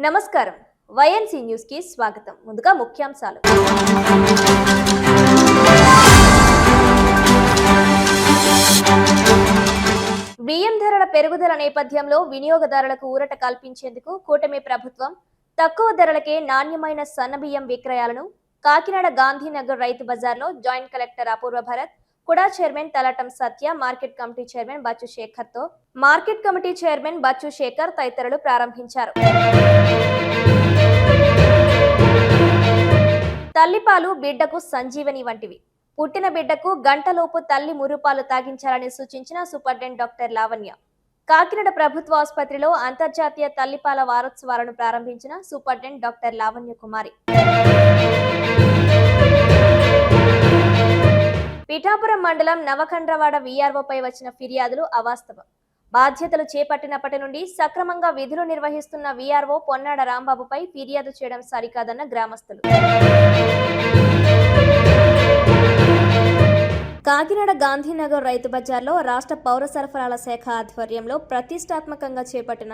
నమస్కారం YNC news కి స్వాగతం. ముందుగా ముఖ్యాంశాలు. బియ్యం ధరల పెరుగుదల నేపథ్యంలో వినియోగదారులకు ఊరట కల్పించేందుకు కూటమి ప్రభుత్వం తక్కువ ధరలకే నాణ్యమైన సన్నబియ్యం విక్రయాలను కాకినాడ గాంధీనగర్ రైతు బజార్లో joint collector Apoorva Bharat, KUDA chairman Talatam Satya, market committee chairman Bachchu Sekhar తదితరులు ప్రారంభించారు. తల్లిపాలు బిడ్డకు సంజీవని వంటివి. పుట్టిన బిడ్డకు గంటలోపు తల్లి మురుపాలు తాగించాలని సూచించిన సూపరింటెండెంట్ డాక్టర్ లావణ్య. కాకినాడ ప్రభుత్వ ఆసుపత్రిలో అంతర్జాతీయ తల్లిపాల వారోత్సవాలను ప్రారంభించిన సూపరింటెండెంట్ డాక్టర్ లావణ్య కుమారి. పిఠాపురం మండలం నవకండ్రవాడ వీఆర్ఓపై వచ్చిన ఫిర్యాదులు అవాస్తవం. బాధ్యతలు చేపట్టినప్పటి నుండి సక్రమంగా విధులు నిర్వహిస్తున్న వీఆర్ఓ పొన్నాడ రాంబాబుపై ఫిర్యాదు చేయడం సరికాదన్న గ్రామస్తులు. కాకినాడ గాంధీనగర్ రైతు బజార్లో రాష్ట్ర పౌర సరఫరాల శాఖ ఆధ్వర్యంలో ప్రతిష్టాత్మకంగా చేపట్టిన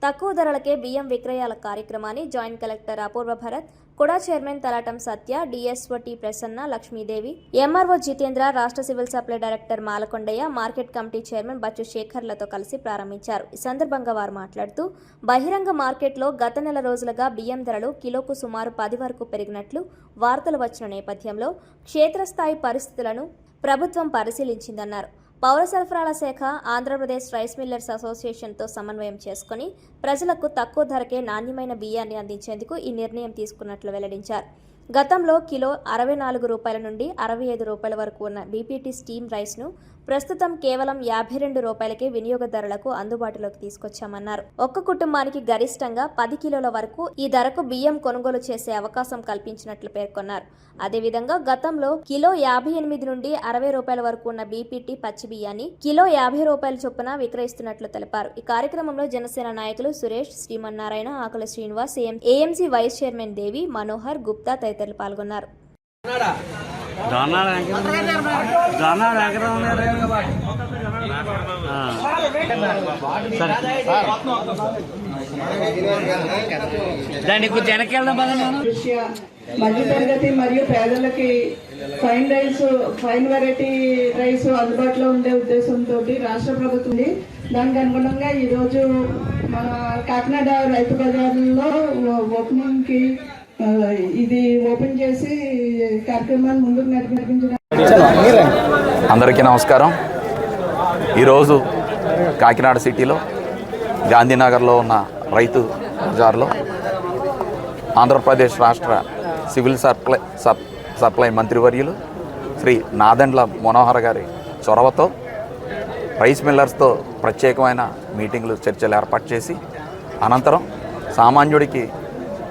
తక్కువ ధరలకే బియ్యం విక్రయాల కార్యక్రమాన్ని joint collector Apoorva Bharat, KUDA chairman Talatam Satya, DSO T Prasanna, Lakshmidevi, MRO Jitendra, రాష్ట్ర civil supply director Malakondaiah, market committee chairman Bachchu శేఖర్లతో కలిసి ప్రారంభించారు. ఈ సందర్భంగా వారు మాట్లాడుతూ బహిరంగ మార్కెట్లో గత నెల రోజులుగా బియ్యం ధరలు కిలోకు సుమారు 10 వరకు పెరిగినట్లు వార్తలు వచ్చిన నేపథ్యంలో క్షేత్రస్థాయి పరిస్థితులను ప్రభుత్వం పరిశీలించిందన్నారు. పౌర సరఫరాల శాఖ ఆంధ్రప్రదేశ్ రైస్ మిల్లర్స్ అసోసియేషన్తో సమన్వయం చేసుకుని ప్రజలకు తక్కువ ధరకే నాణ్యమైన బియ్యాన్ని అందించేందుకు ఈ నిర్ణయం తీసుకున్నట్లు వెల్లడించారు. గతంలో కిలో 64 రూపాయల నుండి 65 రూపాయల వరకు ఉన్న బీపీటీ స్టీమ్ రైస్ను ప్రస్తుతం కేవలం 52 రూపాయలకే వినియోగదారులకు అందుబాటులోకి తీసుకొచ్చామన్నారు. ఒక్క కుటుంబానికి గరిష్టంగా 10 కిలోల వరకు ఈ ధరకు బియ్యం కొనుగోలు చేసే అవకాశం కల్పించినట్లు పేర్కొన్నారు. అదేవిధంగా గతంలో కిలో 58 నుండి 60 రూపాయల వరకు ఉన్న బీపీటీ పచ్చి బియ్యాన్ని కిలో 50 రూపాయల చొప్పున విక్రయిస్తున్నట్లు తెలిపారు. ఈ కార్యక్రమంలో జనసేన నాయకులు సురేష్, శ్రీమన్నారాయణ, ఆకుల శ్రీనివాస్, ఏఎంసీ వైస్ చైర్మన్ దేవి, మనోహర్, గుప్తా తదితరులు పాల్గొన్నారు. మధ్యతరగతి మరియు పేదలకి ఫైన్ వెరైటీ రైస్ అందుబాటులో ఉండే ఉద్దేశంతో రాష్ట్ర ప్రభుత్వం దానికి అనుగుణంగా ఈరోజు మన కాకినాడ రైతు బజార్లో ఓపెనింగ్ కి ఇది ఓపెన్ చేసి కార్యక్రమాన్ని ముందుకు నడిపించడం. అందరికీ నమస్కారం. ఈరోజు కాకినాడ సిటీలో గాంధీనగర్లో ఉన్న రైతు బజార్లో ఆంధ్రప్రదేశ్ రాష్ట్ర సివిల్ సప్లై మంత్రివర్యులు శ్రీ నాదెండ్ల మనోహర్ గారి చొరవతో రైస్ మిల్లర్స్తో ప్రత్యేకమైన మీటింగ్లు, చర్చలు ఏర్పాటు చేసి అనంతరం సామాన్యుడికి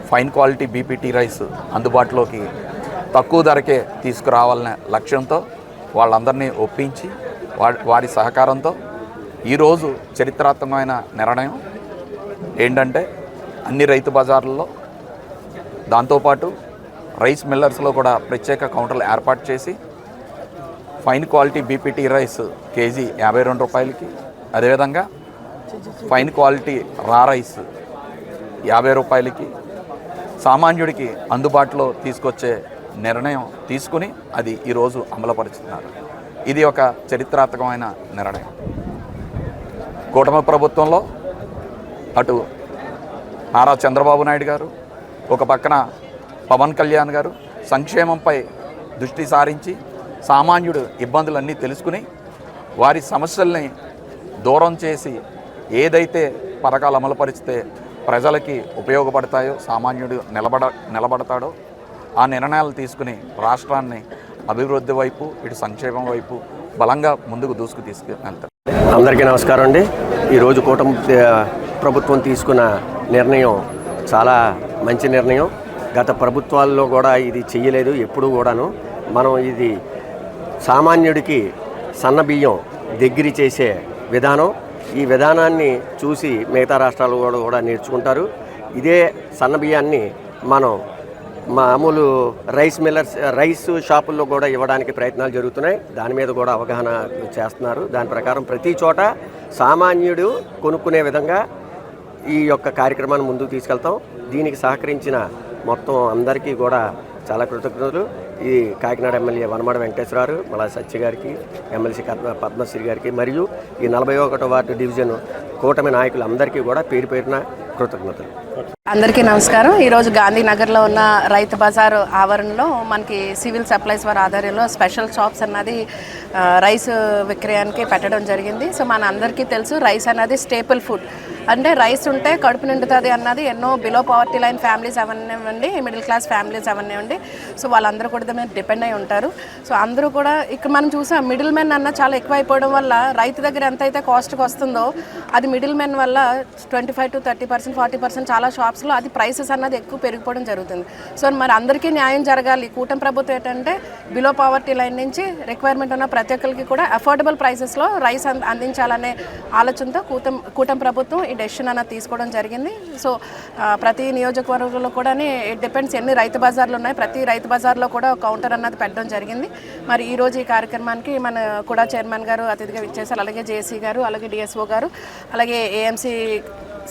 ఫైన్ క్వాలిటీ బీపీటీ రైస్ అందుబాటులోకి తక్కువ ధరకే తీసుకురావాలనే లక్ష్యంతో వాళ్ళందరినీ ఒప్పించి వారి సహకారంతో ఈరోజు చరిత్రాత్మకమైన నిర్ణయం ఏంటంటే అన్ని రైతు బజార్లలో దాంతోపాటు రైస్ మిల్లర్స్లో కూడా ప్రత్యేక కౌంటర్లు ఏర్పాటు చేసి fine quality BPT rice KG 52 రూపాయలకి, అదేవిధంగా ఫైన్ క్వాలిటీ రా రైస్ 50 రూపాయలకి సామాన్యుడికి అందుబాటులో తీసుకొచ్చే నిర్ణయం తీసుకుని అది ఈరోజు అమలుపరుస్తున్నారు. ఇది ఒక చరిత్రాత్మకమైన నిర్ణయం. కూటమి ప్రభుత్వంలో అటు నారా చంద్రబాబు నాయుడు గారు, ఒక పక్కన పవన్ కళ్యాణ్ గారు సంక్షేమంపై దృష్టి సారించి సామాన్యుడు ఇబ్బందులన్నీ తెలుసుకుని వారి సమస్యల్ని దూరం చేసి ఏదైతే పథకాలు అమలుపరిస్తే ప్రజలకి ఉపయోగపడతాయో, సామాన్యుడు నిలబడతాడో ఆ నిర్ణయాలు తీసుకుని రాష్ట్రాన్ని అభివృద్ధి వైపు, ఇటు సంక్షేమం వైపు బలంగా ముందుకు తీసుకువెళ్తారు. అందరికీ నమస్కారం అండి. ఈరోజు కూటమి ప్రభుత్వం తీసుకున్న నిర్ణయం చాలా మంచి నిర్ణయం. గత ప్రభుత్వాల్లో కూడా ఇది చెయ్యలేదు ఎప్పుడూ కూడాను. మనం ఇది సామాన్యుడికి సన్న బియ్యం దగ్గర చేసే విధానం. ఈ విధానాన్ని చూసి మిగతా రాష్ట్రాలు కూడా నేర్చుకుంటారు. ఇదే సన్న బియ్యాన్ని మనం మామూలు రైస్ షాపుల్లో కూడా ఇవ్వడానికి ప్రయత్నాలు జరుగుతున్నాయి. దాని మీద కూడా అవగాహన చేస్తున్నారు. దాని ప్రకారం ప్రతి చోట సామాన్యుడు కొనుక్కునే విధంగా ఈ యొక్క కార్యక్రమాన్ని ముందుకు తీసుకెళ్తాం. దీనికి సహకరించిన మొత్తం అందరికీ కూడా చాలా కృతజ్ఞతలు. ఈ కాకినాడ ఎమ్మెల్యే వనమాడ వెంకటేశ్వరరావు, మళ్ళా సత్య గారికి, ఎమ్మెల్సీ పద్మశ్రీ గారికి మరియు ఈ 41వ వార్డు డివిజన్ కూటమి నాయకులందరికీ కూడా పేరు పేరున కృతజ్ఞతలు. అందరికీ నమస్కారం. ఈరోజు గాంధీనగర్లో ఉన్న రైతు బజార్ ఆవరణలో మనకి సివిల్ సప్లైస్ వారి ఆధ్వర్యంలో స్పెషల్ షాప్స్ అన్నది రైస్ విక్రయానికి పెట్టడం జరిగింది. సో మన అందరికీ తెలుసు రైస్ అన్నది స్టేపుల్ ఫుడ్. అంటే రైస్ ఉంటే కడుపు నిండుతుంది అన్నది ఎన్నో బిలో పవర్టీ లైన్ ఫ్యామిలీస్ అవనివ్వండి, మిడిల్ క్లాస్ ఫ్యామిలీస్ అవనివ్వండి, సో వాళ్ళందరూ కూడా మీద డిపెండ్ అయి ఉంటారు. సో అందరూ కూడా ఇక్కడ మనం చూసాం మిడిల్ మెన్ అన్న చాలా ఎక్కువ అయిపోవడం వల్ల రైతు దగ్గర ఎంత అయితే కాస్ట్కి వస్తుందో అది మిడిల్ మెన్ వల్ల 25 to 30%, 40% చాలా షాప్స్లో అది ప్రైసెస్ అన్నది ఎక్కువ పెరిగిపోవడం జరుగుతుంది. సో మరి అందరికీ న్యాయం జరగాలి. కూటమి ప్రభుత్వం ఏంటంటే బిలో పవర్టీ లైన్ నుంచి రిక్వైర్మెంట్ ఉన్న ప్రతి ఒక్కరికి కూడా అఫోర్డబుల్ ప్రైసెస్లో రైస్ అందించాలనే ఆలోచనతో కూటమి ప్రభుత్వం ఈ డెసిషన్ అన్నది తీసుకోవడం జరిగింది. సో ప్రతి నియోజకవర్గంలో కూడా ఇట్ డిపెండ్స్ ఎన్ని రైతు బజార్లు ఉన్నాయి, ప్రతి రైతు బజార్లో కూడా కౌంటర్ అన్నది పెట్టడం జరిగింది. మరి ఈరోజు ఈ కార్యక్రమానికి మన కూడా చైర్మన్ గారు అతిథిగా ఇచ్చేసారు, అలాగే జేసీ గారు, అలాగే డిఎస్ఓ గారు, అలాగే ఏఎంసీ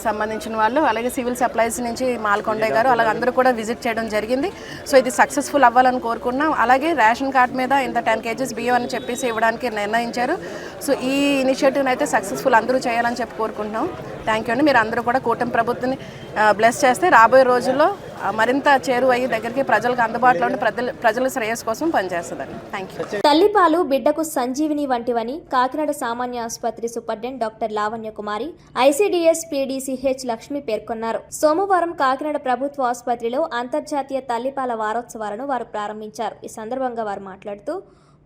సంబంధించిన వాళ్ళు, అలాగే సివిల్ సప్లైస్ నుంచి మాల్కొండయ్య గారు, అలాగే అందరూ కూడా విజిట్ చేయడం జరిగింది. సో ఇది సక్సెస్ఫుల్ అవ్వాలని కోరుకున్నాం. అలాగే రేషన్ కార్డ్ మీద ఇంత 10 kgs బియ్యం అని చెప్పేసి ఇవ్వడానికి నిర్ణయించారు. సో ఈ ఇనిషియేటివ్ని అయితే సక్సెస్ఫుల్ అందరూ చేయాలని చెప్పి కోరుకుంటున్నాం. థ్యాంక్ యూ అండి. మీరు అందరూ కూడా కూటమి ప్రభుత్వాన్ని బ్లెస్ చేస్తే రాబోయే రోజుల్లో మరింత చేరువయ్యి దగ్గరికి ప్రజలకు అందుబాటులో ఉండి ప్రజల శ్రేయస్సు కోసం పనిచేస్తుందండి. Thank you. తల్లిపాలు బిడ్డకు సంజీవిని వంటివని కాకినాడ సామాన్య ఆసుపత్రి superintendent doctor Lavanya Kumari, ICDS PDCH Lakshmi పేర్కొన్నారు. సోమవారం కాకినాడ ప్రభుత్వ ఆసుపత్రిలో అంతర్జాతీయ తల్లిపాల వారోత్సవాలను వారు ప్రారంభించారు. ఈ సందర్భంగా వారు మాట్లాడుతూ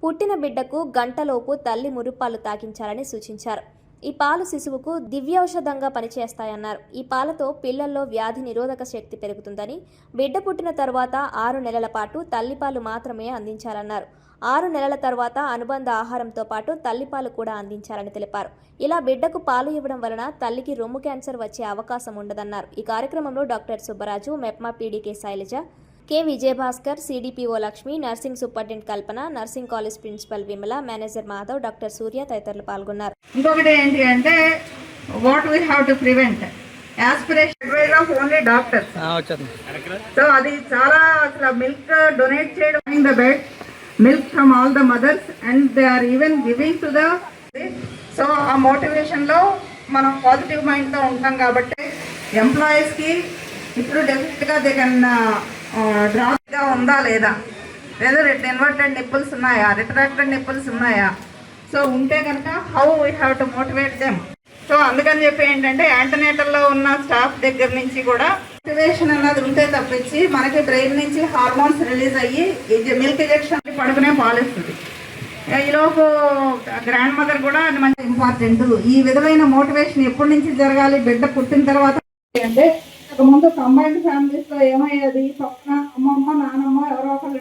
పుట్టిన బిడ్డకు గంటలోపు తల్లి మురుపాలు తాగించాలని సూచించారు. ఈ పాలు శిశువుకు దివ్యౌషధంగా పనిచేస్తాయన్నారు. ఈ పాలతో పిల్లల్లో వ్యాధి నిరోధక శక్తి పెరుగుతుందని, బిడ్డ పుట్టిన తర్వాత 6 నెలల పాటు తల్లిపాలు మాత్రమే అందించాలన్నారు. 6 నెలల తర్వాత అనుబంధ ఆహారంతో పాటు తల్లిపాలు కూడా అందించాలని తెలిపారు. ఇలా బిడ్డకు పాలు ఇవ్వడం వలన తల్లికి రొమ్ము క్యాన్సర్ వచ్చే అవకాశం ఉండదన్నారు. ఈ కార్యక్రమంలో doctor Subbaraju, MEPMA PD K Shailaja, K Vijayabhaskar, CDPO Lakshmi, nursing superintendent Kalpana, nursing college principal Vimala, manager Madhav, doctor Surya తదితరులు పాల్గొన్నారు. ఇంకొకటి ఏంటి అంటే what we have to prevent aspiration of only doctors. So అది చాలా అసలు మిల్క్ డొనేట్ చేయడం the bed milk from all the mothers and they are even giving to the. So ఆ మోటివేషన్లో మనం పాజిటివ్ మైండ్తో ఉంటాం కాబట్టి ఎంప్లాయీస్కి ఇప్పుడు డెఫినెట్గా దే కెన్ డ్రాప్గా ఉందా లేదా, లేదా ఇన్వర్టెడ్ నిప్పుల్స్ ఉన్నాయా, రిట్రాక్టెడ్ నిప్పుల్స్ ఉన్నాయా. సో ఉంటే కనుక how we have to motivate them. So అందుకని చెప్పి ఏంటంటే యాంటనేటల్లో ఉన్న స్టాఫ్ దగ్గర నుంచి కూడా మోటివేషన్ అన్నది ఉంటే తప్పించి మనకి బ్రెయిన్ నుంచి హార్మోన్స్ రిలీజ్ అయ్యి మిల్క్ ఇంజెక్షన్ పడుకునే పాలిస్తుంది. ఈలోపు గ్రాండ్ మదర్ కూడా అది మంచి ఇంపార్టెంట్. ఈ విధమైన మోటివేషన్ ఎప్పటి నుంచి జరగాలి, బిడ్డ పుట్టిన తర్వాత అంటే ముందు కంబైన్డ్ ఫ్యామిలీస్ లో ఏమయ్యేది, పక్కన అమ్మమ్మ నానమ్మ ఎవరో ఒకరు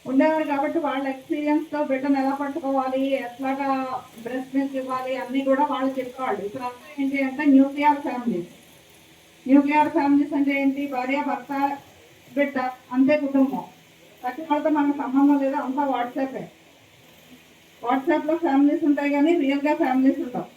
ఉండేవారు కాబట్టి వాళ్ళ ఎక్స్పీరియన్స్ తో బిడ్డను ఎలా పట్టుకోవాలి, ఎట్లాగా బ్రెస్ట్ మిల్క్ ఇవ్వాలి అన్ని కూడా వాళ్ళు చెప్పేవాళ్ళు. ఇప్పుడు అంతా ఏంటి అంటే న్యూక్లియర్ ఫ్యామిలీస్ అంటే ఏంటి, భార్య భర్త బిడ్డ అంతే కుటుంబం. ప్రతి వాళ్ళతో మనకు సంబంధం లేదు, అంతా వాట్సాప్లో ఫ్యామిలీస్ ఉంటాయి కానీ రియల్గా ఫ్యామిలీస్ ఉంటావు.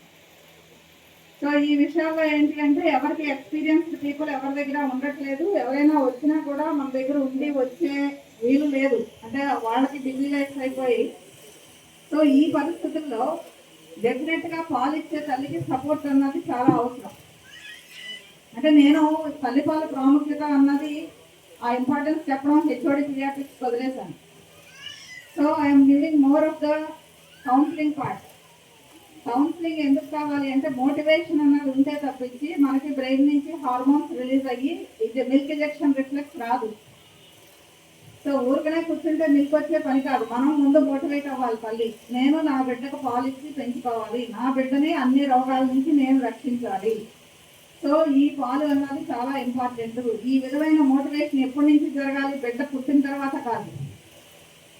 సో ఈ విషయాల్లో ఏంటి అంటే ఎవరికి ఎక్స్పీరియన్స్డ్ పీపుల్ ఎవరి దగ్గర ఉండట్లేదు. ఎవరైనా వచ్చినా కూడా మన దగ్గర ఉండి వచ్చే వీలు లేదు, అంటే వాళ్ళకి బిజీ లైఫ్ అయిపోయి. సో ఈ పరిస్థితుల్లో డెఫినెట్గా పాలు ఇచ్చే తల్లికి సపోర్ట్ అన్నది చాలా అవసరం. అంటే నేను తల్లిపాల ప్రాముఖ్యత అన్నది ఆ ఇంపార్టెన్స్ చెప్పడం హెచ్ఓడి పీడియాట్రిక్స్ వదిలేశాను. So I'm giving more of the counselling part. Counselling ఎందుకు కావాలి అంటే మోటివేషన్ అన్నది ఉంటే తప్పించి మనకి బ్రెయిన్ నుంచి హార్మోన్స్ రిలీజ్ అయ్యి ఇది మిల్క్ ఇంజెక్షన్ రిఫ్లెక్స్ రాదు. సో ఊరికనే కూర్చుంటే మిల్క్ వచ్చే పని కాదు, మనం ముందు మోటివేట్ అవ్వాలి. తల్లి నేను నా బిడ్డకు పాలు ఇచ్చి పెంచుకోవాలి, నా బిడ్డని అన్ని రోగాల నుంచి నేను రక్షించాలి. సో ఈ పాలు అన్నది చాలా ఇంపార్టెంట్. ఈ విధమైన మోటివేషన్ ఎప్పటి నుంచి జరగాలి, బిడ్డ పుట్టిన తర్వాత కాదు,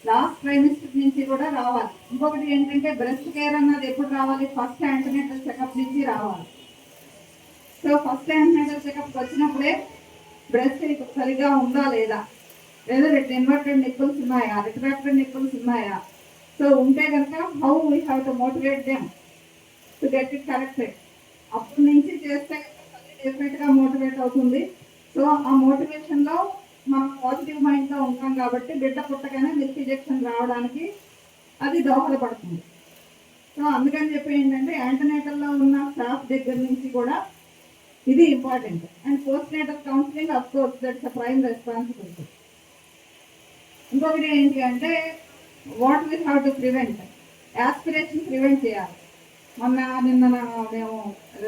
లాస్ట్ ట్రైమిస్టర్ నుంచి కూడా రావాలి. ఇంకొకటి ఏంటంటే బ్రెస్ట్ కేర్ అన్నది ఎప్పుడు రావాలి, ఫస్ట్ యాంటీనేటల్ చెకప్ నుంచి రావాలి. సో ఫస్ట్ యాంటీనేటల్ చెకప్ వచ్చినప్పుడే బ్రెస్ట్ సరిగా ఉందా లేదా, లేదా ఇన్వర్టెడ్ నిప్పుల్స్ ఉన్నాయా, రిట్రాక్టెడ్ నిప్పుల్స్ ఉన్నాయా. సో ఉంటే కనుక how we have to motivate them to get it corrected. అప్పటి నుంచి చేస్తే డెఫినెట్గా మోటివేట్ అవుతుంది. సో ఆ మోటివేషన్లో మనం పాజిటివ్ మైండ్తో ఉంటాం కాబట్టి బిడ్డ పుట్టగానే మిల్క్ ఇంజెక్షన్ రావడానికి అది దోహదపడుతుంది. సో అందుకని చెప్పి ఏంటంటే యాంటీనేటల్లో ఉన్న స్టాఫ్ దగ్గర నుంచి కూడా ఇది important. And post natal counselling of course that's a prime responsibility. ఇంకొకటి ఏంటి అంటే what we have to prevent, aspiration prevent చేయాలి. నిన్న మేము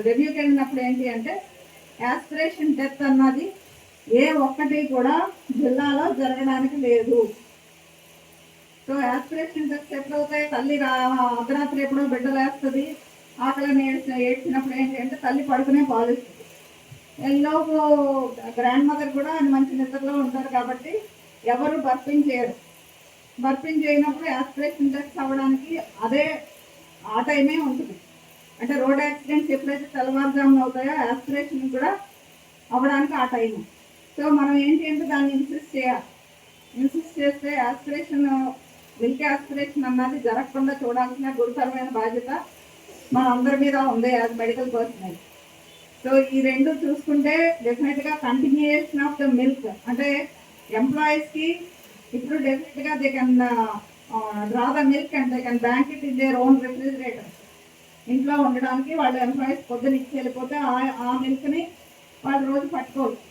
రివ్యూకి వెళ్ళినప్పుడు ఏంటి అంటే యాస్పిరేషన్ డెత్ అన్నది ఏ ఒక్కటి కూడా జిల్లాలో జరగడానికి లేదు. సో యాస్పిరేషన్ డెత్ ఎప్పుడవుతాయి, తల్లి అర్ధరాత్రి ఎప్పుడో బిడ్డలు వేస్తుంది, ఆకలిని ఏడ్చినప్పుడు ఏంటి అంటే తల్లి పడుకునే పాలిస్తుంది. ఈలోపు గ్రాండ్ మదర్ కూడా మంచి నిద్రలో ఉంటారు కాబట్టి ఎవరు బర్పింగ్ చేయరు. బర్పింగ్ చేయనప్పుడు యాస్పిరేషన్ డెత్ అవ్వడానికి అదే ఆ టైమే ఉంటుంది. అంటే రోడ్ యాక్సిడెంట్స్ ఎప్పుడైతే తెల్లవారుజామున అవుతాయో యాస్పిరేషన్ కూడా అవ్వడానికి ఆ టైము. సో మనం ఏంటి అంటే దాన్ని ఇన్సిస్ట్ చేస్తే యాస్పిరేషన్ మిల్క్ యాస్పిరేషన్ అన్నది జరగకుండా చూడాల్సిన గురుతరమైన బాధ్యత మన అందరి మీద ఉంది యాజ్ మెడికల్ పర్సనల్. సో ఈ రెండు చూసుకుంటే డెఫినెట్గా కంటిన్యూయేషన్ ఆఫ్ ద మిల్క్ అంటే ఎంప్లాయీస్కి ఇప్పుడు డెఫినెట్గా they can draw the milk and they can bank it in their own refrigerator. ఇంట్లో ఉండడానికి వాళ్ళ ఎంప్లాయీస్ పొద్దున ఇచ్చి వెళ్ళిపోతే ఆ మిల్క్ని వాళ్ళు రోజు పట్టుకోవచ్చు.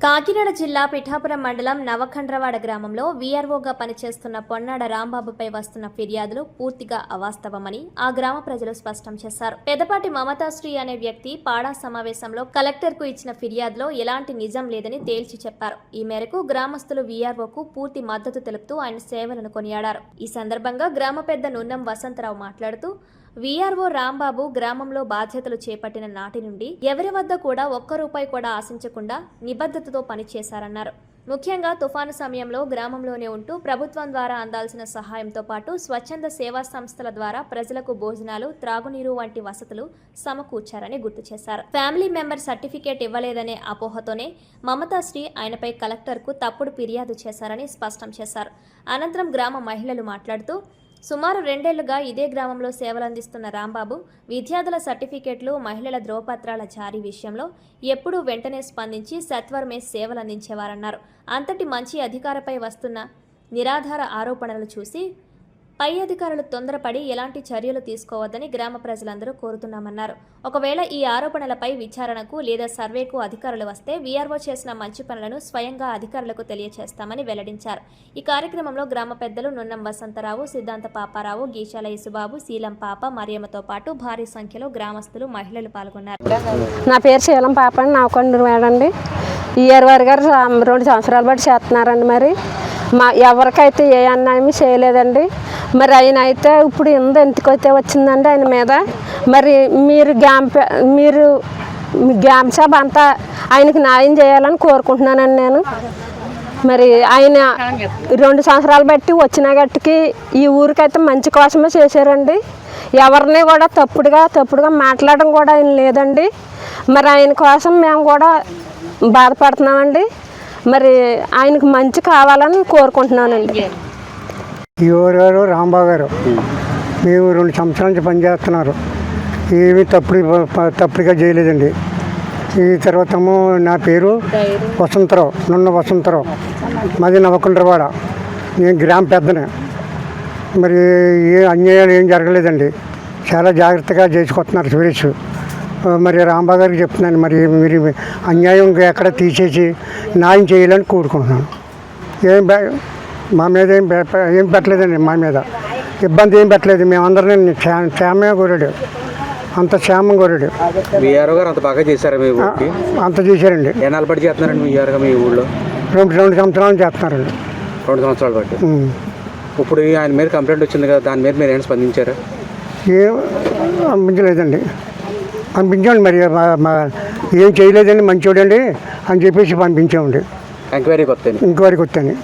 కాకినాడ జిల్లా పిఠాపురం మండలం నవఖండ్రవాడ గ్రామంలో వీఆర్ఓగా పనిచేస్తున్న పొన్నాడ రాంబాబుపై వస్తున్న ఫిర్యాదులు పూర్తిగా అవాస్తవమని ఆ గ్రామ ప్రజలు స్పష్టం చేశారు. పెదపాటి మమతాశ్రీ అనే వ్యక్తి పాడా సమావేశంలో కలెక్టర్కు ఇచ్చిన ఫిర్యాదులో ఎలాంటి నిజం లేదని తేల్చి చెప్పారు. ఈ మేరకు గ్రామస్తులు వీఆర్ఓకు పూర్తి మద్దతు తెలుపుతూ ఆయన సేవలను కొనియాడారు. ఈ సందర్భంగా గ్రామ పెద్ద నున్నం వసంతరావు మాట్లాడుతూ వీఆర్ఓ రాంబాబు గ్రామంలో బాధ్యతలు చేపట్టిన నాటి నుండి ఎవరి వద్ద కూడా ఒక్క రూపాయి కూడా ఆశించకుండా నిబద్ధతతో పనిచేశారన్నారు. ముఖ్యంగా తుఫాను సమయంలో గ్రామంలోనే ఉంటూ ప్రభుత్వం ద్వారా అందాల్సిన సహాయంతో పాటు స్వచ్ఛంద సేవా సంస్థల ద్వారా ప్రజలకు భోజనాలు, త్రాగునీరు వంటి వసతులు సమకూర్చారని గుర్తు చేశారు. ఫ్యామిలీ మెంబర్ సర్టిఫికేట్ ఇవ్వలేదనే అపోహతోనే మమతాశ్రీ ఆయనపై కలెక్టర్కు తప్పుడు ఫిర్యాదు చేశారని స్పష్టం చేశారు. అనంతరం గ్రామ మహిళలు మాట్లాడుతూ సుమారు 2 ఏళ్లుగా ఇదే గ్రామంలో సేవలందిస్తున్న రాంబాబు విద్యార్థుల సర్టిఫికెట్లు, మహిళల ధ్రువపత్రాల జారీ విషయంలో ఎప్పుడూ వెంటనే స్పందించి సత్వరమే సేవలందించేవారన్నారు. అంతటి మంచి అధికారిపై వస్తున్న నిరాధార ఆరోపణలు చూసి పై అధికారులు తొందరపడి ఎలాంటి చర్యలు తీసుకోవద్దని గ్రామ ప్రజలందరూ కోరుతున్నామన్నారు. ఒకవేళ ఈ ఆరోపణలపై విచారణకు లేదా సర్వేకు అధికారులు వస్తే వీఆర్ఓ చేసిన మంచి పనులను స్వయంగా అధికారులకు తెలియజేస్తామని వెల్లడించారు. ఈ కార్యక్రమంలో గ్రామ పెద్దలు నున్నం వసంతరావు, సిద్ధాంత పాపారావు, గీశాల యేసుబాబు, శీలం పాప, మరియమ్మతో పాటు భారీ సంఖ్యలో గ్రామస్తులు, మహిళలు పాల్గొన్నారు. నా పేరు శీలం పాప అండి, నవకొండూరుమేడండి. ఈఆర్ఓ గారు 2 సంవత్సరాల బట్టి చేస్తున్నారండి. మరి ఎవరికైతే ఏ అన్యాయం చేయలేదండి. మరి ఆయన అయితే ఇప్పుడు ఎందుకైతే వచ్చిందండి ఆయన మీద. మరి మీరు గ్యామ్ షాప్ అంతా ఆయనకి న్యాయం చేయాలని కోరుకుంటున్నానండి నేను. మరి ఆయన 2 సంవత్సరాలు బట్టి వచ్చిన గట్టుకి ఈ ఊరికైతే మంచి కోసమే చేశారండి. ఎవరిని కూడా తప్పుడుగా మాట్లాడడం కూడా ఆయన లేదండి. మరి ఆయన కోసం మేము కూడా బాధపడుతున్నామండి. మరి ఆయనకు మంచి కావాలని కోరుకుంటున్నానండి. ఈ ఊరు రాంబాబు గారు మేము 2 సంవత్సరాల నుంచి పనిచేస్తున్నారు. ఏమీ తప్పుడుగా చేయలేదండి. ఈ తర్వాత నా పేరు వసంతరావు, నున్న వసంతరావు, మాది నవకొండవాడ. నేను గ్రామ పెద్దనే. మరి ఏ అన్యాయాలు ఏం జరగలేదండి. చాలా జాగ్రత్తగా చేసుకొస్తున్నారు సురేష్. మరి రాంబాబు గారికి చెప్తున్నాను, మరి మీరు అన్యాయం ఎక్కడ తీసేసి న్యాయం చేయాలని కోరుకుంటున్నాను. మా మీద ఏం పెట్టలేదండి, మా మీద ఇబ్బంది ఏం పెట్టలేదు. మేమందరం క్షేమమే కోరాడు, అంత క్షేమం కోరాడు. వీఆర్ఓ గారు అంత బాగా చేశారు, అంత చేశారండి. ఎన్నాళ్ళు బట్టి చేస్తున్నారండి వీఆర్ఓ మీ ఊళ్ళో? 2 సంవత్సరాలు చేస్తున్నారండి. 2 సంవత్సరాలు బట్టి. ఇప్పుడు ఆయన మీద కంప్లైంట్ వచ్చింది కదా, దాని మీద మీరు ఏమైనా స్పందించారా? ఏం పంపించలేదండి. పంపించామండి. మరి ఏం చేయలేదండి, మంచోడండి అని చెప్పేసి పంపించామండి. ఎంక్వైరీకి వస్తాను.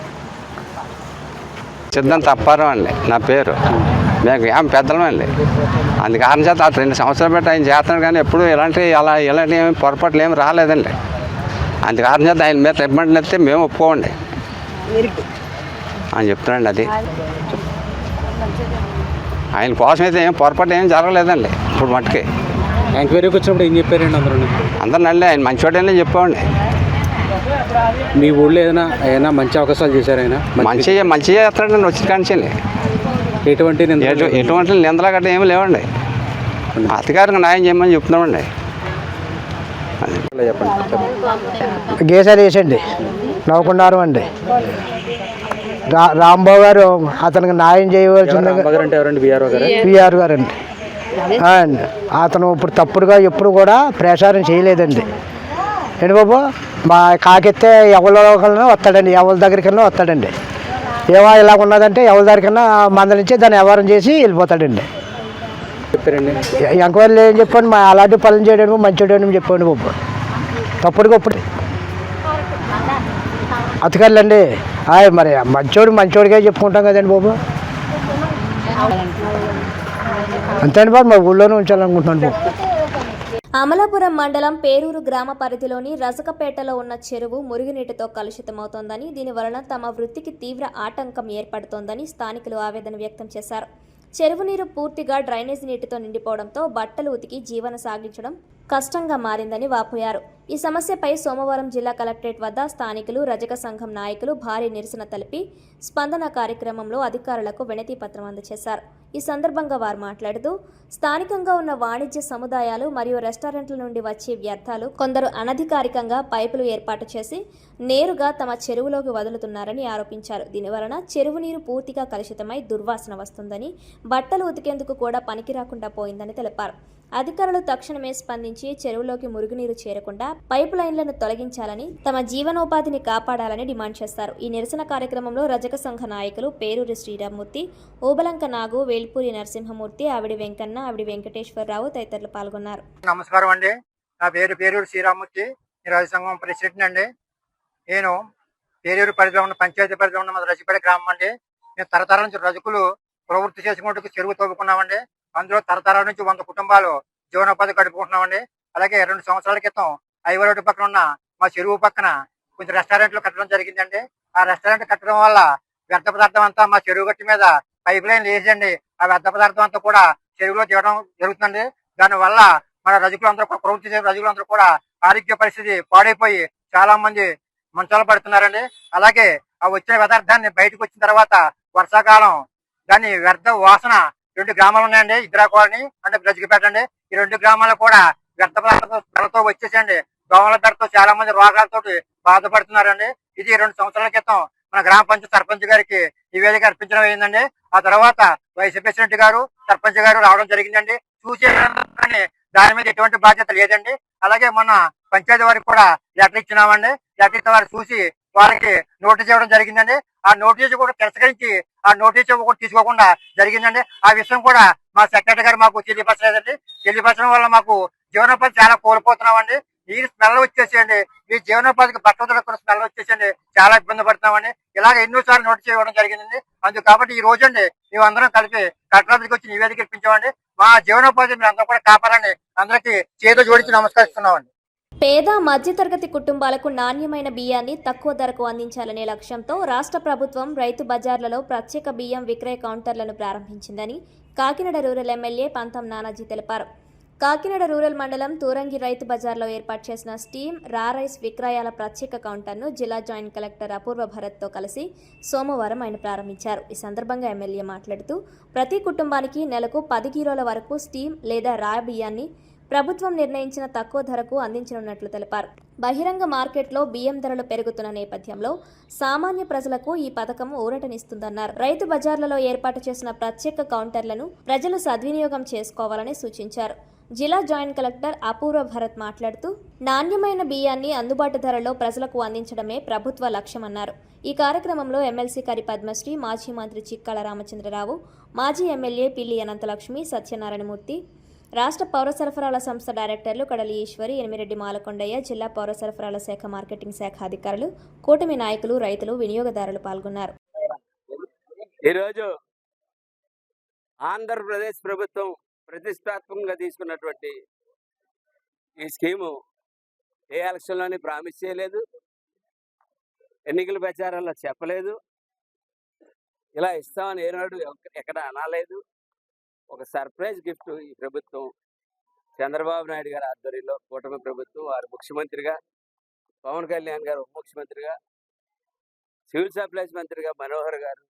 సిద్ధాంత అప్పారావు అండి నా పేరు. మేము ఏం పెద్దలమండి. అందుకని చేత 2 సంవత్సరాలు బట్టి ఆయన చేస్తున్నాడు, కానీ ఎప్పుడు ఇలాంటి ఏమి పొరపాట్లు ఏమి రాలేదండి. అందుకని చేత ఆయన మీద రిమాండ్ ఎత్తే మేము ఒప్పుకోండి అని చెప్తున్నాండి. అది ఆయన కోసం అయితే ఏం పొరపాటు ఏం జరగలేదండి ఇప్పుడు మట్టుకి. ఎంక్వైరీకి వచ్చినప్పుడు ఏం చెప్పారండి అందరూ? అందరినండి ఆయన మంచివాడని చెప్పామండి. మీ ఊళ్ళో ఏదైనా మంచి అవకాశాలు చేశారు ఆయన? మంచిగా చేస్తాడండి వచ్చిన కానించి. ఎటువంటి ఎటువంటి నిందల గట్ట ఏమి లేవండి. అధికారికి న్యాయం చేయమని చెప్తున్నామండి. గేసారి వేసండి నవ్వుకున్నారు అండి. రాంబాబు గారు అతనికి న్యాయం చేయవలసింది. పిఆర్ గారు అండి. అండ్ అతను ఇప్పుడు తప్పుడుగా ఎప్పుడు కూడా ప్రచారం చేయలేదండి. ఏంటి బాబు, మా కాకెత్తే ఎవరి వస్తాడండి, ఎవరి దగ్గరికన్నా వస్తాడండి. ఏమో ఇలా ఉన్నదంటే ఎవరి దగ్గరికన్నా మందలించి దాన్ని వ్యవహారం చేసి వెళ్ళిపోతాడండి. ఎంక్వైరీలు ఏం చెప్పండి, మా అలాంటి పనులు చేయడానికి మంచోడని చెప్పండి బాబు. తప్పుడుగా ఇప్పుడు అధికారులు అండి మరి మంచోడిగా చెప్పుకుంటాం కదండి బాబు. అంతేండి బాబు, మా ఊళ్ళోనే ఉంచాలనుకుంటున్నాను బాబు. అమలాపురం మండలం పేరూరు గ్రామ పరిధిలోని రజకపేటలో ఉన్న చెరువు మురుగునీటితో కలుషితమవుతోందని, దీనివలన తమ వృత్తికి తీవ్ర ఆటంకం ఏర్పడుతోందని స్థానికులు ఆవేదన వ్యక్తం చేశారు. చెరువు నీరు పూర్తిగా డ్రైనేజ్ నీటితో నిండిపోవడంతో బట్టలు ఉతికి జీవన సాగించడం కష్టంగా మారిందని వాపోయారు. ఈ సమస్యపై సోమవారం జిల్లా కలెక్టరేట్ వద్ద స్థానికులు, రజక సంఘం నాయకులు భారీ నిరసన తెలిపి స్పందన కార్యక్రమంలో అధికారులకు వినతి పత్రం అందజేశారు. ఈ సందర్భంగా వారు మాట్లాడుతూ, స్థానికంగా ఉన్న వాణిజ్య సముదాయాలు మరియు రెస్టారెంట్ల నుండి వచ్చే వ్యర్థాలు కొందరు అనధికారికంగా పైపులు ఏర్పాటు చేసి నేరుగా తమ చెరువులోకి వదులుతున్నారని ఆరోపించారు. దీనివలన చెరువు నీరు పూర్తిగా కలుషితమై దుర్వాసన వస్తుందని, బట్టలు ఉతికేందుకు కూడా పనికిరాకుండా పోయిందని తెలిపారు. అధికారులు తక్షణమే స్పందించి చెరువులోకి మురుగునీరు చేరకుండా పైపు లైన్లను తొలగించాలని, తమ జీవనోపాధిని కాపాడాలని డిమాండ్ చేశారు. ఈ నిరసన కార్యక్రమంలో రజక సంఘ నాయకులు పేరూరి శ్రీరామ్మూర్తి, ఓబలంక నాగు, వేల్పూరి నరసింహమూర్తి, ఆవిడి వెంకన్న, ఆవిడి వెంకటేశ్వరరావు తదితరులు పాల్గొన్నారు. నమస్కారం అండి. నా పేరు పేరూరి శ్రీరామ్మూర్తి, రజక సంఘం ప్రెసిడెంట్ అండి. నేను పేరూరు పరిధిలో ఉన్న పంచాయతీ పరిధిలో ఉన్న మన రజపేట గ్రామం అండి. మేము తరతరాల నుంచి రజకులు ప్రవృత్తి చేసుకుంటూ చెరువు తవ్వుకున్నామండి. అందులో తరతరాల నుంచి 100 కుటుంబాలు జీవనోపాధి గడుపుకుంటున్నామండి. అలాగే 2 సంవత్సరాల క్రితం ఐవరోడ్డు పక్కన ఉన్న మా చెరువు పక్కన కొంచెం రెస్టారెంట్లు కట్టడం జరిగిందండి. ఆ రెస్టారెంట్ కట్టడం వల్ల వ్యర్థ పదార్థం అంతా మా చెరువు గట్టి మీద పైప్ లైన్ వేసండి. ఆ వ్యర్థ పదార్థం అంతా కూడా చెరువులో దిగడం జరుగుతుందండి. దానివల్ల మన రజకులందరూ, ప్రవృత్తి చేసే రజకులందరూ కూడా ఆరోగ్య పరిస్థితి పాడైపోయి చాలా మంది మంచాలు పడుతున్నారండి. అలాగే ఆ వచ్చిన పదార్థాన్ని బయటకు వచ్చిన తర్వాత వర్షాకాలం దాని వ్యర్థ వాసన 2 గ్రామాలు ఉన్నాయండి. ఇద్దరా కాలనీ అంటే రజకపేట అండి. ఈ 2 గ్రామాలు కూడా వ్యర్థ పదార్థాలతో వచ్చేసండి దోమల బెడతో చాలా మంది రోగాలతో బాధపడుతున్నారండి. ఇది 2 సంవత్సరాల క్రితం మన గ్రామ పంచాయతీ సర్పంచ్ గారికి నివేదిక అర్పించడం అయిందండి. ఆ తర్వాత వైస్ ప్రెసిడెంట్ గారు, సర్పంచ్ గారు రావడం జరిగిందండి. చూసే దాని మీద ఎటువంటి బాధ్యత లేదండి. అలాగే మొన్న పంచాయతీ వారికి కూడా లెటర్ ఇచ్చినామండి. లెటర్ ఇచ్చిన వారు చూసి వారికి నోటీస్ ఇవ్వడం జరిగిందండి. ఆ నోటీస్ కూడా తిరస్కరించి ఆ నోటీస్ కూడా తీసుకోకుండా జరిగిందండి. ఆ విషయం కూడా మా సెక్రటరీ గారు మాకు తెలియపరచలేదండి. తెలియపరచడం వల్ల మాకు జీవనోపాధి చాలా కోల్పోతున్నామండి. నీరు స్మెల్ వచ్చేసేయండి, మీ జీవనోపాధికి బట్టలు స్మెల్ వచ్చేసండి చాలా ఇబ్బంది పడుతున్నామండి. ఇలాగ ఎన్నోసార్లు నోటీస్ ఇవ్వడం జరిగిందండి. అందుకు కాబట్టి ఈ రోజు అండి మేమందరం కలిపి కలెక్టరేట్కి వచ్చి నివేదిక ఇప్పించామండి. మా జీవనోపాధి మీరు అందరూ కూడా కాపాడండి. అందరికీ చేతులు జోడించి నమస్కరిస్తున్నామండి. పేద మధ్యతరగతి కుటుంబాలకు నాణ్యమైన బియ్యాన్ని తక్కువ ధరకు అందించాలనే లక్ష్యంతో రాష్ట్ర ప్రభుత్వం రైతు బజార్లలో ప్రత్యేక బియ్యం విక్రయ కౌంటర్లను ప్రారంభించిందని కాకినాడ రూరల్ ఎమ్మెల్యే పంతం నానాజీ తెలిపారు. కాకినాడ రూరల్ మండలం తూరంగి రైతు బజార్లో ఏర్పాటు చేసిన స్టీమ్ రా రైస్ విక్రయాల ప్రత్యేక కౌంటర్ను జిల్లా జాయింట్ కలెక్టర్ అపూర్వ భరత్తో కలిసి సోమవారం ఆయన ప్రారంభించారు. ఈ సందర్భంగా ఎమ్మెల్యే మాట్లాడుతూ, ప్రతి కుటుంబానికి నెలకు 10 కిలోల వరకు స్టీమ్ లేదా రా బియ్యాన్ని ప్రభుత్వం నిర్ణయించిన తక్కువ ధరకు అందించనున్నట్లు తెలిపారు. బహిరంగ మార్కెట్లో బియ్యం ధరలు పెరుగుతున్న నేపథ్యంలో సామాన్య ప్రజలకు ఈ పథకం ఊరటనిస్తుందన్నారు. రైతు బజార్లలో ఏర్పాటు చేసిన ప్రత్యేక కౌంటర్లను ప్రజలు సద్వినియోగం చేసుకోవాలని సూచించారు. జిల్లా జాయింట్ కలెక్టర్ అపూర్వ భరత్ మాట్లాడుతూ, నాణ్యమైన బియ్యాన్ని అందుబాటు ధరలో ప్రజలకు అందించడమే ప్రభుత్వ లక్ష్యమన్నారు. ఈ కార్యక్రమంలో ఎమ్మెల్సీ కరి పద్మశ్రీ, మాజీ మంత్రి చిక్కాల రామచంద్రరావు, మాజీ ఎమ్మెల్యే పిల్లి అనంతలక్ష్మి, సత్యనారాయణమూర్తి, రాష్ట్ర పౌర సరఫరాల సంస్థ డైరెక్టర్లు కడలి ఈశ్వరి, ఎనిమిరెడ్డి మాలకొండయ్య, జిల్లా పౌర సరఫరాల శాఖ మార్కెటింగ్ శాఖ అధికారులు, కూటమి నాయకులు, రైతులు, వినియోగదారులు పాల్గొన్నారు. ఈరోజు ఆంధ్రప్రదేశ్ ప్రభుత్వం ప్రతిష్టాత్మకంగా తీసుకున్నటువంటి ఈ స్కీము ఏ ఎలక్షన్లోని ప్రామిస్ చేయలేదు, ఎన్నికల ప్రచారాల్లో చెప్పలేదు, ఇలా ఇస్తామని ఏనాడు ఎక్కడ అనలేదు. ఒక సర్ప్రైజ్ గిఫ్ట్ ఈ ప్రభుత్వం చంద్రబాబు నాయుడు గారి ఆధ్వర్యంలో కూటమి ప్రభుత్వం వారు ముఖ్యమంత్రిగా పవన్ కళ్యాణ్ గారు ఉప ముఖ్యమంత్రిగా, సివిల్ సప్లైస్ మంత్రిగా మనోహర్ గారు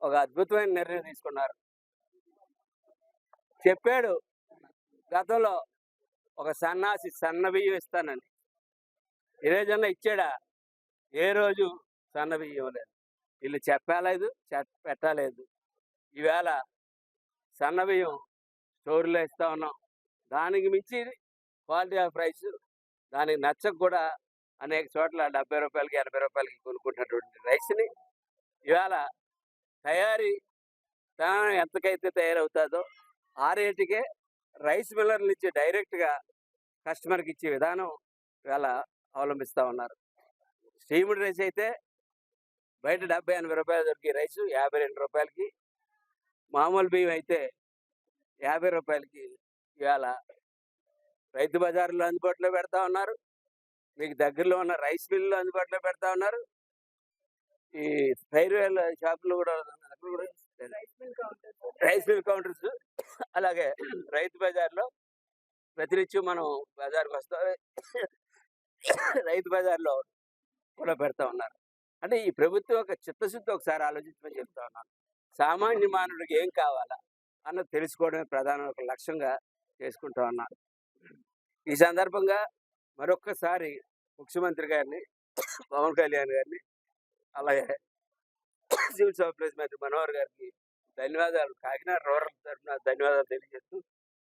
ఒక అద్భుతమైన నిర్ణయం తీసుకున్నారు. చెప్పాడు గతంలో ఒక సన్నాసి సన్న బియ్యం ఇస్తానని. ఏ రోజన్నా ఇచ్చాడా? ఏ రోజు సన్న బియ్యం లేదు. వీళ్ళు చెప్పలేదు, పెట్టలేదు. ఈవేళ సన్న బియ్యం స్టోర్లో ఇస్తా ఉన్నాం. దానికి మించి క్వాలిటీ ఆఫ్ రైస్ దానికి నచ్చక కూడా అనేక చోట్ల 70 రూపాయలకి 80 రూపాయలకి కొనుక్కుంటున్నటువంటి రైస్ని ఇవాళ తయారీ ఎంతకైతే తయారవుతుందో ఆ రేటుకే రైస్ మిల్లర్ల నుంచి డైరెక్ట్గా కస్టమర్కి ఇచ్చే విధానం ఇవాళ అవలంబిస్తూ ఉన్నారు. స్టీమ్డ్ రైస్ అయితే బయట 70-80 రూపాయలు దొరికే రైసు 52 రూపాయలకి, మామూలు బియ్యం అయితే 50 రూపాయలకి ఇవాళ రైతు బజార్లో అందుబాటులో పెడతా ఉన్నారు. మీకు దగ్గరలో ఉన్న రైస్ మిల్లు అందుబాటులో పెడతా ఉన్నారు. ఈ రైల్వేల షాపులు కూడా రైస్ మిల్ కౌంటర్స్, అలాగే రైతు బజార్లో ప్రతినిత్యం మనం బజార్కి వస్తాం, రైతు బజార్లో కూడా పెడతా ఉన్నారు. అంటే ఈ ప్రభుత్వం ఒక చిత్తశుద్ధి ఒకసారి ఆలోచించమని చెప్తా ఉన్నాను. సామాన్య మానవుడికి ఏం కావాలా అన్నది తెలుసుకోవడమే ప్రధాన ఒక లక్ష్యంగా చేసుకుంటా ఉన్నారు. ఈ సందర్భంగా మరొక్కసారి ముఖ్యమంత్రి గారిని, పవన్ కళ్యాణ్ గారిని, అలాగే సివిల్ సప్లైస్ మంత్రి మనోహర్ గారికి ధన్యవాదాలు, కాకినాడ రూరల్ తరఫున ధన్యవాదాలు తెలియజేస్తూ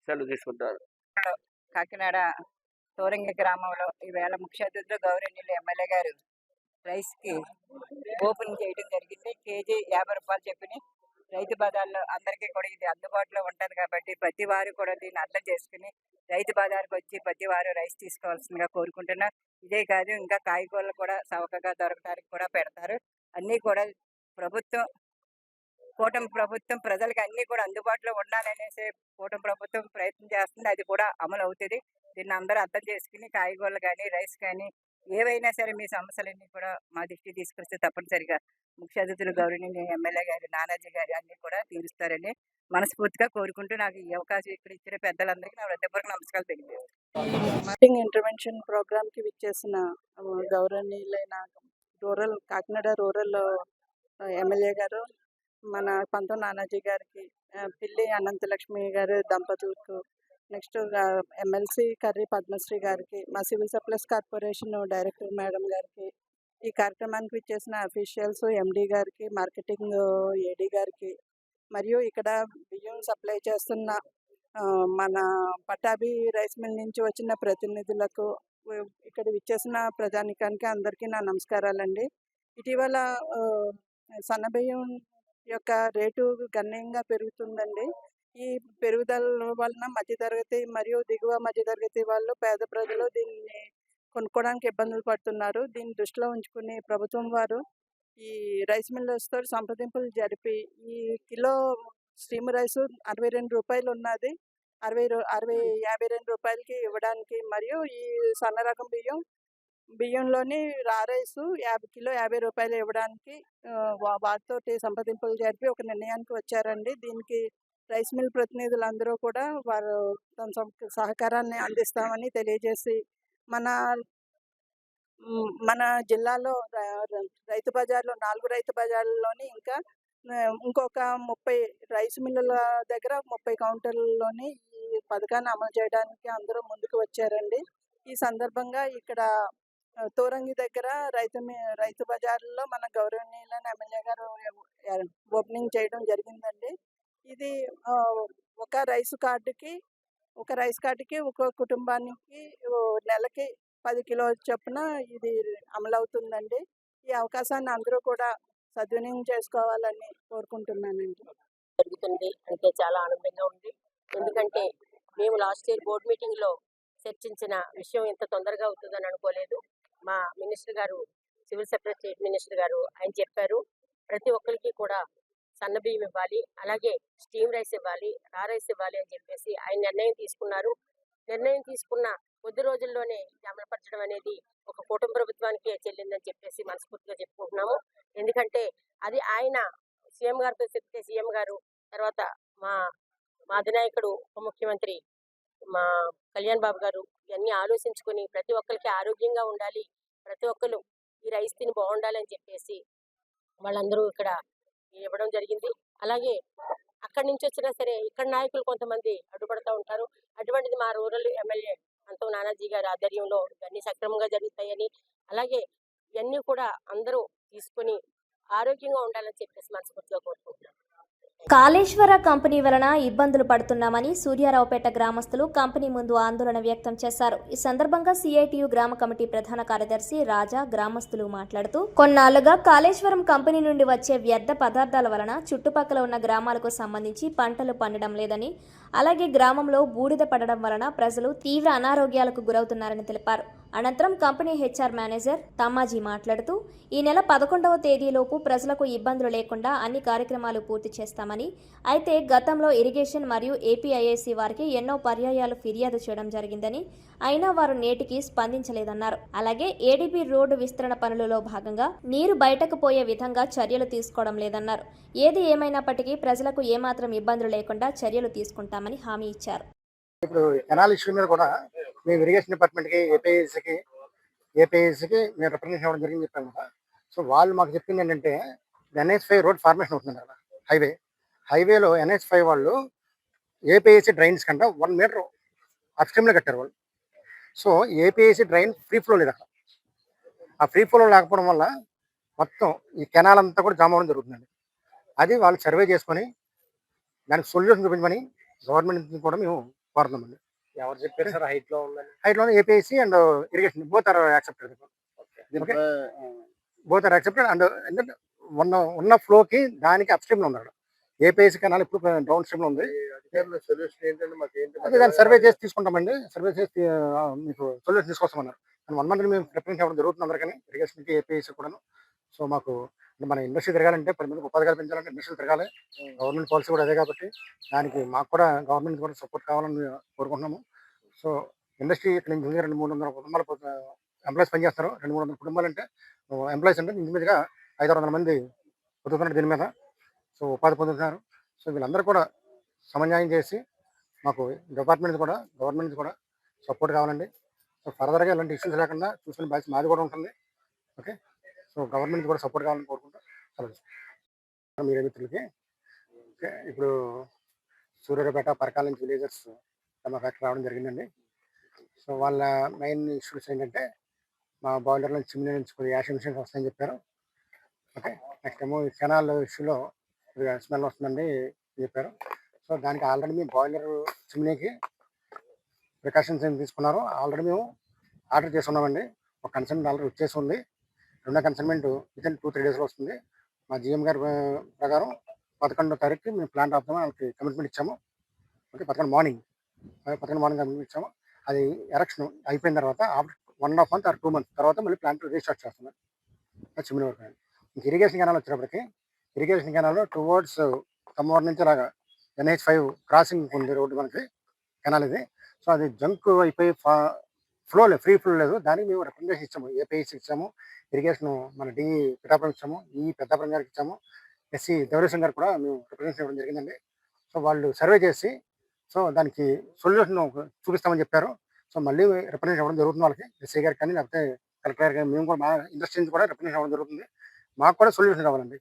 సెలవు తీసుకుంటారు. కాకినాడ తోరంగి గ్రామంలో ఈవేళ ముఖ్య అతిథులు గౌరవనీయులు ఎమ్మెల్యే గారు రైస్కి ఓపెన్ చేయడం జరిగింది. కేజీ 50 రూపాయలు చెప్పిన రైతు బజార్లో అందరికీ కూడా ఇది అందుబాటులో ఉంటుంది కాబట్టి ప్రతి వారు కూడా దీన్ని అర్థం చేసుకుని రైతు బజార్కి వచ్చి ప్రతి వారు రైస్ తీసుకోవాల్సిందిగా కోరుకుంటున్నా. ఇదే కాదు, ఇంకా కాయగూరలు కూడా చౌకగా దొరకడానికి కూడా పెడతారు. అన్నీ కూడా ప్రభుత్వం, కూటమి ప్రభుత్వం ప్రజలకి అన్నీ కూడా అందుబాటులో ఉండాలనేసి కూటమి ప్రభుత్వం ప్రయత్నం చేస్తుంది. అది కూడా అమలు అవుతుంది. దీన్ని అందరూ అర్థం చేసుకుని కాయగూరలు కానీ రైస్ కానీ ఏవైనా సరే మీ సమస్యలన్నీ కూడా మా దృష్టికి తీసుకొస్తే తప్పనిసరిగా ముఖ్య అతిథులు గౌరవనీయ ఎమ్మెల్యే గారు, నానాజీ గారు అన్నీ కూడా తీరుస్తారని మనస్ఫూర్తిగా కోరుకుంటూ నాకు ఈ అవకాశం ఇక్కడ ఇచ్చిన పెద్దలందరికీ నా హృదయపూర్వక నమస్కారాలు తెలియజేస్తాను. ఇంటర్వెన్షన్ ప్రోగ్రామ్కి విచ్చేసిన గౌరవనీయులైన కాకినాడ రూరల్ ఎమ్మెల్యే గారు, మన పంతం నానాజీ గారికి, పిల్లి అనంతలక్ష్మి గారు దంపతులకు, నెక్స్ట్ ఎమ్మెల్సీ కర్రీ పద్మశ్రీ గారికి, మా civil supplies corporation director madam గారికి, ఈ కార్యక్రమానికి విచ్చేసిన అఫీషియల్స్, ఎండి గారికి, మార్కెటింగ్ ఏడీ గారికి, మరియు ఇక్కడ బియ్యం సప్లై చేస్తున్న మన పటాబీ రైస్ మిల్ నుంచి వచ్చిన ప్రతినిధులకు, ఇక్కడ విచ్చేసిన ప్రజానికానికి అందరికీ నా నమస్కారాలండి. ఇటీవల సన్నబియ్యం యొక్క రేటు గణనీయంగా పెరుగుతుందండి. ఈ పెరుగుదల వలన మధ్యతరగతి మరియు దిగువ మధ్యతరగతి వాళ్ళు, పేద ప్రజలు దీన్ని కొనుక్కోవడానికి ఇబ్బందులు పడుతున్నారు. దీన్ని దృష్టిలో ఉంచుకుని ప్రభుత్వం వారు ఈ రైస్ మిల్లర్స్తో సంప్రదింపులు జరిపి ఈ కిలో స్టీమ్ రైస్ 62 రూపాయలు ఉన్నది 52 రూపాయలకి ఇవ్వడానికి, మరియు ఈ సన్న రకం బియ్యంలోని రా రైసు 50 రూపాయలు ఇవ్వడానికి వాటితో సంప్రదింపులు జరిపి ఒక నిర్ణయానికి వచ్చారండి. దీనికి రైస్ మిల్ ప్రతినిధులందరూ కూడా వారు తమ సహకారాన్ని అందిస్తామని తెలియజేసి, మన జిల్లాలో రైతు బజార్లో 4 రైతు బజార్లలోని ఇంకా ఇంకొక 30 రైస్ మిల్లుల దగ్గర 30 కౌంటర్లలోని ఈ పథకాన్ని అమలు చేయడానికి అందరూ ముందుకు వచ్చారండి. ఈ సందర్భంగా ఇక్కడ తోరంగి దగ్గర రైతు బజార్లో మన గౌరవనీయులైన ఎమ్మెల్యే గారు ఓపెనింగ్ చేయడం జరిగిందండి. ఇది ఒక రైస్ కార్డుకి ఒక కుటుంబానికి నెలకి 10 కిలోల చొప్పున ఇది అమలవుతుందండి. ఈ అవకాశాన్ని అందరూ కూడా సద్వినియోగం చేసుకోవాలని కోరుకుంటున్నానండి. జరుగుతుంది అంటే చాలా ఆనందంగా ఉంది. ఎందుకంటే మేము లాస్ట్ ఇయర్ బోర్డు మీటింగ్లో చర్చించిన విషయం ఇంత తొందరగా అవుతుందని అనుకోలేదు. మా మినిస్టర్ గారు, సివిల్ సప్లై స్టేట్ మినిస్టర్ గారు, ఆయన చెప్పారు ప్రతి ఒక్కరికి కూడా సన్న బియ్యం ఇవ్వాలి, అలాగే స్టీమ్ రైస్ ఇవ్వాలి, రా రైస్ ఇవ్వాలి అని చెప్పేసి ఆయన నిర్ణయం తీసుకున్నారు. నిర్ణయం తీసుకున్న కొద్ది రోజుల్లోనే అమలుపరచడం అనేది ఒక కూటమి ప్రభుత్వానికి చెల్లిందని చెప్పేసి మనస్ఫూర్తిగా చెప్పుకుంటున్నాము. ఎందుకంటే అది ఆయన సీఎం గారితో చెప్తే సీఎం గారు, తర్వాత మా అధినాయకుడు ఉప ముఖ్యమంత్రి మా కళ్యాణ్ బాబు గారు ఇవన్నీ ఆలోచించుకొని ప్రతి ఒక్కరికి ఆరోగ్యంగా ఉండాలి, ప్రతి ఒక్కరు ఈ రైస్ తిని బాగుండాలని చెప్పేసి వాళ్ళందరూ ఇక్కడ ఇవ్వడం జరిగింది. అలాగే అక్కడి నుంచి వచ్చినా సరే ఇక్కడ నాయకులు కొంతమంది అడ్డుపడతా ఉంటారు. అటువంటిది మా రూరల్ ఎమ్మెల్యే అంతం నానాజీ గారి ఆధ్వర్యంలో ఇవన్నీ సక్రమంగా జరుగుతాయని, అలాగే ఇవన్నీ కూడా అందరూ తీసుకొని ఆరోగ్యంగా ఉండాలని చెప్పేసి మనస్ఫూర్తిగా కోరుకుంటున్నాను. కాళేశ్వర కంపెనీ వలన ఇబ్బందులు పడుతున్నామని సూర్యారావుపేట గ్రామస్తులు కంపెనీ ముందు ఆందోళన వ్యక్తం చేశారు. ఈ సందర్భంగా సిఐటియు గ్రామ కమిటీ ప్రధాన కార్యదర్శి రాజా గ్రామస్తులు మాట్లాడుతూ, కొన్నాళ్లుగా కాళేశ్వరం కంపెనీ నుండి వచ్చే వ్యర్థ పదార్థాల వలన చుట్టుపక్కల ఉన్న గ్రామాలకు సంబంధించి పంటలు పండడం లేదని, అలాగే గ్రామంలో బూడిద పడడం వలన ప్రజలు తీవ్ర అనారోగ్యాలకు గురవుతున్నారని తెలిపారు. అనంతరం కంపెనీ హెచ్ఆర్ మేనేజర్ తమ్మాజీ మాట్లాడుతూ, ఈ నెల 11వ తేదీలోపు ప్రజలకు ఇబ్బందులు లేకుండా అన్ని కార్యక్రమాలు పూర్తి చేస్తామని, అయితే గతంలో ఇరిగేషన్ మరియు ఏపీఐఐసి వారికి ఎన్నో పర్యాయాలు ఫిర్యాదు చేయడం జరిగిందని, అయినా వారు నేటికి స్పందించలేదన్నారు. అలాగే ఏడీబీ రోడ్డు విస్తరణ పనులలో భాగంగా నీరు బయటకు పోయే విధంగా చర్యలు తీసుకోవడం లేదన్నారు. ఏది ఏమైనప్పటికీ ప్రజలకు ఏమాత్రం ఇబ్బందులు లేకుండా చర్యలు తీసుకుంటామని హామీ ఇచ్చారు. ఇప్పుడు కెనాల్ ఇష్యూ మీద కూడా మేము ఇరిగేషన్ డిపార్ట్మెంట్కి ఏపీఐసికి మేము రిప్రజెంటేషన్ ఇవ్వడం జరిగింది చెప్పాము కదా. సో వాళ్ళు మాకు చెప్పింది ఏంటంటే NH5 రోడ్ ఫార్మేషన్ అవుతుంది కదా, హైవేలో NH5 వాళ్ళు ఏపీఐసి డ్రైన్స్ కంటే 1 మీటర్ అప్స్ట్రీమ్లో కట్టారు వాళ్ళు. So APIIC drain free flow లేదు అక్కడ. ఆ ఫ్రీ ఫ్లో లేకపోవడం వల్ల మొత్తం ఈ కెనాల్ అంతా కూడా జామ్ అవ్వడం జరుగుతుందండి. అది వాళ్ళు సర్వే చేసుకొని దానికి సొల్యూషన్ చూపించమని గవర్నమెంట్ కూడా మేము కోరుతున్నామండి. ఎవరు చెప్పారు సార్ హైట్లో ఉందని? హైట్లో APIC and irrigation both are accepted. Both are accepted and ఎందుకంటే ఉన్న ఫ్లోకి దానికి అప్ స్ట్రీమ్లో ఉన్నారు. ఏపీఐసి కెనాల్ ఇప్పుడు డౌన్ స్ట్రీమ్లో ఉంది. సొల్యూషన్ ఏంటంటే మాకు అదే దాన్ని సర్వే చేసి తీసుకుంటామండి. సర్వే చేసి మీకు సొల్యూషన్ తీసుకొస్తామన్నారు. 1 మంత్ మేము రిప్రజెంట్ అవ్వడం జరుగుతుంది అందరికీ, ఇరిగేషన్కి ఏపీఐసి కూడాను. సో మాకు మన ఇండస్ట్రీ తిరగాలంటే 10 మందికి ఉపాధి కల్పించాలంటే ఇండస్ట్రీ తిరగాలి. గవర్నమెంట్ పాలసీ కూడా అదే కాబట్టి దానికి మాకు కూడా గవర్నమెంట్ కూడా సపోర్ట్ కావాలని కోరుకుంటున్నాము. సో ఇండస్ట్రీ ఇక్కడ నుంచి 200-300 కుటుంబాలు ఎంప్లాయీస్ పనిచేస్తారు. 200-300 కుటుంబాలు అంటే ఎంప్లాయీస్ అంటే ఇంచుమించుగా 500-600 మంది బతుకుతున్నారు దీని మీద. సో ఉపాధి పొందుతున్నారు. సో వీళ్ళందరూ కూడా సమన్వయం చేసి మాకు డిపార్ట్మెంట్ కూడా గవర్నమెంట్ కూడా సపోర్ట్ కావాలండి. సో ఫర్దర్గా ఇలాంటి ఇష్యూస్ లేకుండా చూసుకునే బాధ్యత మాది కూడా ఉంటుంది. ఓకే, సో గవర్నమెంట్ కూడా సపోర్ట్ కావాలని కోరుకుంటా. మీరే మిత్రులకి ఓకే, ఇప్పుడు సూర్యారావుపేట పరకాల నుంచి విలేజర్స్ తమ ఫ్యాక్టరీ రావడం జరిగిందండి. సో వాళ్ళ మెయిన్ ఇష్యూస్ ఏంటంటే మా బాయిలర్లో చిమ్నీ నుంచి కొద్దిగా యాష్ ఎమిషన్స్ వస్తాయని చెప్పారు. ఓకే, నెక్స్ట్ ఏమో ఈ కెనాల్ ఇష్యూలో కొద్దిగా స్మెల్ వస్తుందండి చెప్పారు. సో దానికి ఆల్రెడీ మేము బాయిలర్ చిమ్నీకి ప్రికాషన్స్ ఏం తీసుకున్నారు. ఆల్రెడీ మేము ఆర్డర్ చేసుకున్నామండి. ఒక కన్సైన్మెంట్ ఆల్రెడీ వచ్చేసి ఉంది. రెండో కన్సైన్మెంట్ వితిన్ 2-3 డేస్లో వస్తుంది. మా జీఎం గారి ప్రకారం 11వ తారీఖుకి మేము ప్లాంట్ ఆపుతాము వాళ్ళకి కమిట్మెంట్ ఇచ్చాము. ఓకే, 11 మార్నింగ్ కమిట్మెంట్ ఇచ్చాము. అది ఎరక్షన్ అయిపోయిన తర్వాత ఆఫ్టర్ 1.5 month or 2 months తర్వాత మళ్ళీ ప్లాంట్ రీస్టార్ట్ చేస్తున్నాం చిమ్నీ వరకు. ఇంక ఇరిగేషన్ కెనాల్ వచ్చేటప్పటికి ఇరిగేషన్ కెనాల్ టువర్డ్స్ కమ్మవారి నుంచి అలాగా NH5 క్రాసింగ్ ఉంది రోడ్డు మనకి కెనాల్ ఇది. సో అది జంక్ అయిపోయి ఫ్లో లేదు, ఫ్రీ ఫ్లో లేదు. దానికి మేము రికమెండేషన్ ఇచ్చాము. ఏపీఐసి ఇచ్చాము, ఇరిగేషన్ మన డిఈ పిఠాపురం ఇచ్చాము, ఈ పెద్దాపురం గారికి ఇచ్చాము, ఎస్సీ దేవరేశ్వరం గారికి కూడా మేము రిప్రజెంటేషన్ ఇవ్వడం జరిగిందండి. సో వాళ్ళు సర్వే చేసి సో దానికి సొల్యూషన్ చూపిస్తామని చెప్పారు. సో మళ్ళీ రిప్రజెంటేషన్ ఇవ్వడం జరుగుతుంది వాళ్ళకి, ఎస్సీ గారికి కానీ లేకపోతే కలెక్టర్ గారికి. మేము కూడా మా ఇండస్ట్రీ నుంచి కూడా రిప్రజెంటేషన్ ఇవ్వడం జరుగుతుంది. మాకు కూడా సొల్యూషన్ కావాలండి.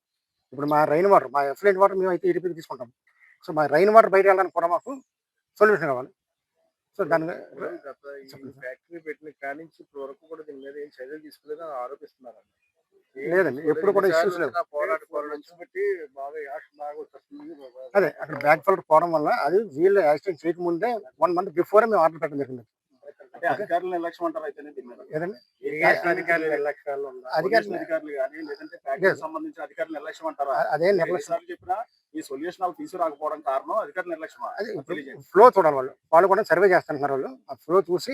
ఇప్పుడు మా రైన్ వాటర్, మా ఎఫ్లెంట్ వాటర్ మేము అయితే ఈడీపీకి తీసుకుంటాం. సో మా రైన్ వాటర్ బయట వెళ్ళడానికి కూడా మాకు సొల్యూషన్ కావాలి. సో దాని ఫ్యాక్టరీ పెట్టిన కాడి నుంచి ఇప్పుడు వరకు కూడా దీని మీద ఏం చర్యలు తీసుకోలేదని ఆరోపిస్తున్నారు. లేదండి, ఎప్పుడు కూడా ఇష్యూస్ లేదు. అదే అక్కడ బ్యాక్ ఫిల్టర్ పోవడం వల్ల అది వీళ్ళు యాక్సిడెంట్ చేయకముందే 1 month బిఫోరే మేము ఆర్డర్ పెట్టడం జరిగింది. అధికారులు నిర్లక్ష్యం అంటారు అయితే ఏదండి అధికారులు కానీ లేదంటే ఫ్యాక్టరీకి సంబంధించిన అధికారులు నిర్లక్ష్యం అంటారా? అదే నిర్లక్ష్యం చెప్పినా ఈ సొల్యూషన్ తీసుకురాకపోవడం కారణం అధికారులు నిర్లక్ష్యం. అది ఫ్లో చూడాలి. వాళ్ళు కూడా సర్వే చేస్తున్నారు. వాళ్ళు ఆ ఫ్లో చూసి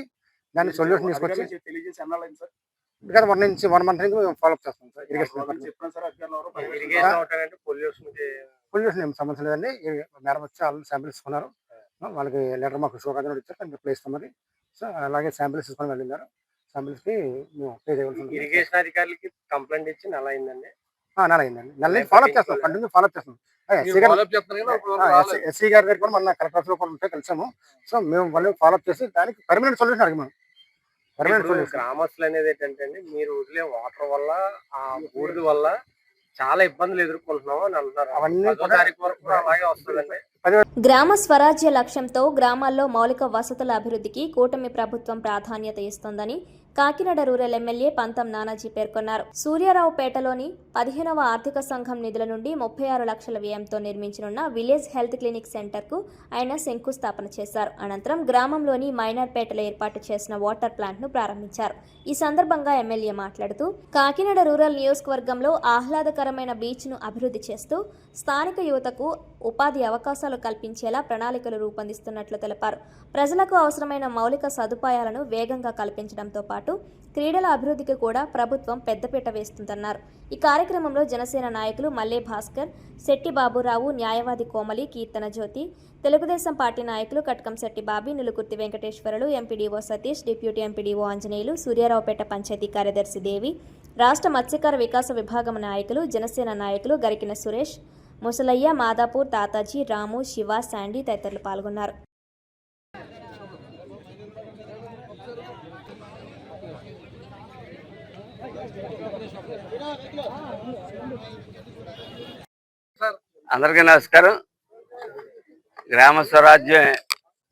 దాన్ని సొల్యూషన్ తీసుకొచ్చి తెలియజేసి అన్నాడు సార్. ఇంకా 1 month నుంచి మేము ఫాలోఅప్ చేస్తాం సార్. పొల్యూషన్ ఏం సమస్య లేదండి. మేడం వచ్చి వాళ్ళు శాంపిల్స్ ఇస్తున్నారు. వాళ్ళకి లెటర్ మాకు షో కాదని ఇచ్చారు, దాన్ని రిప్లై ఇస్తాం. మరి సో అలాగే శాంపిల్స్ తీసుకొని వెళ్ళినారు. శాంపిల్స్కి మేము పే చేయవలసింది. ఇరిగేషన్ అధికారులకి కంప్లైంట్ ఇచ్చి నెల అయిందండి. నెల అయిందండి. నెల ఫాలోఅప్ చేస్తాం, కంటిన్యూ ఫాలోఅప్ చేస్తాం. ఎస్సీ గారి దగ్గర కూడా మన కలెక్టర్ ఆఫీస్లో కూడా ఉంటే కలిసాము. సో మేము వాళ్ళు ఫాలోఅప్ చేసి దానికి పర్మనెంట్ సొల్యూషన్ అడిగాము. గ్రామస్తులు అనేది ఏంటంటే అండి, మీరు వదిలే వాటర్ వల్ల ఆ బూడిద వల్ల చాలా ఇబ్బందులు ఎదుర్కొంటున్నాం అని అంటున్నారు. అవన్నీ 10వ తారీఖు వరకు అలాగే వస్తుందండి. గ్రామ స్వరాజ్య లక్ష్యంతో గ్రామాల్లో మౌలిక వసతుల అభివృద్ధికి కూటమి ప్రభుత్వం ప్రాధాన్యత ఇస్తోందని కాకినాడ రూరల్ ఎమ్మెల్యే పంతం నానాజీ పేర్కొన్నారు. సూర్యారావుపేటలోని 15వ ఆర్థిక సంఘం నిధుల నుండి 36 లక్షల వ్యయంతో నిర్మించనున్న విలేజ్ హెల్త్ క్లినిక్ సెంటర్కు ఆయన శంకుస్థాపన చేశారు. అనంతరం గ్రామంలోని మైనర్పేటలో ఏర్పాటు చేసిన వాటర్ ప్లాంట్ను ప్రారంభించారు. ఈ సందర్భంగా ఎమ్మెల్యే మాట్లాడుతూ కాకినాడ రూరల్ నియోజకవర్గంలో ఆహ్లాదకరమైన బీచ్ను అభివృద్ధి చేస్తూ స్థానిక యువతకు ఉపాధి అవకాశాలు కల్పించేలా ప్రణాళికలు రూపొందిస్తున్నట్లు తెలిపారు. ప్రజలకు అవసరమైన మౌలిక సదుపాయాలను వేగంగా కల్పించడంతో పాటు క్రీడల అభివృద్ధికి కూడా ప్రభుత్వం పెద్దపీట వేస్తుందన్నారు. ఈ కార్యక్రమంలో జనసేన నాయకులు మల్లె భాస్కర్, శెట్టి బాబురావు, న్యాయవాది కోమలి, కీర్తన జ్యోతి, తెలుగుదేశం పార్టీ నాయకులు Katkamshetty Bobby, Nulukurthi Venkateswarulu, MPDO Satish, deputy MPDO Anjaneyulu, Suryaraopeta panchayat కార్యదర్శి దేవి, రాష్ట్ర మత్స్యకార వికాస విభాగం నాయకులు, జనసేన నాయకులు గరికిన సురేష్, ముసలయ్య, మాదాపూర్, తాతాజీ, రాము, శివ, శాండీ తదితరులు పాల్గొన్నారు. అందరికీ నమస్కారం. గ్రామ స్వరాజ్యం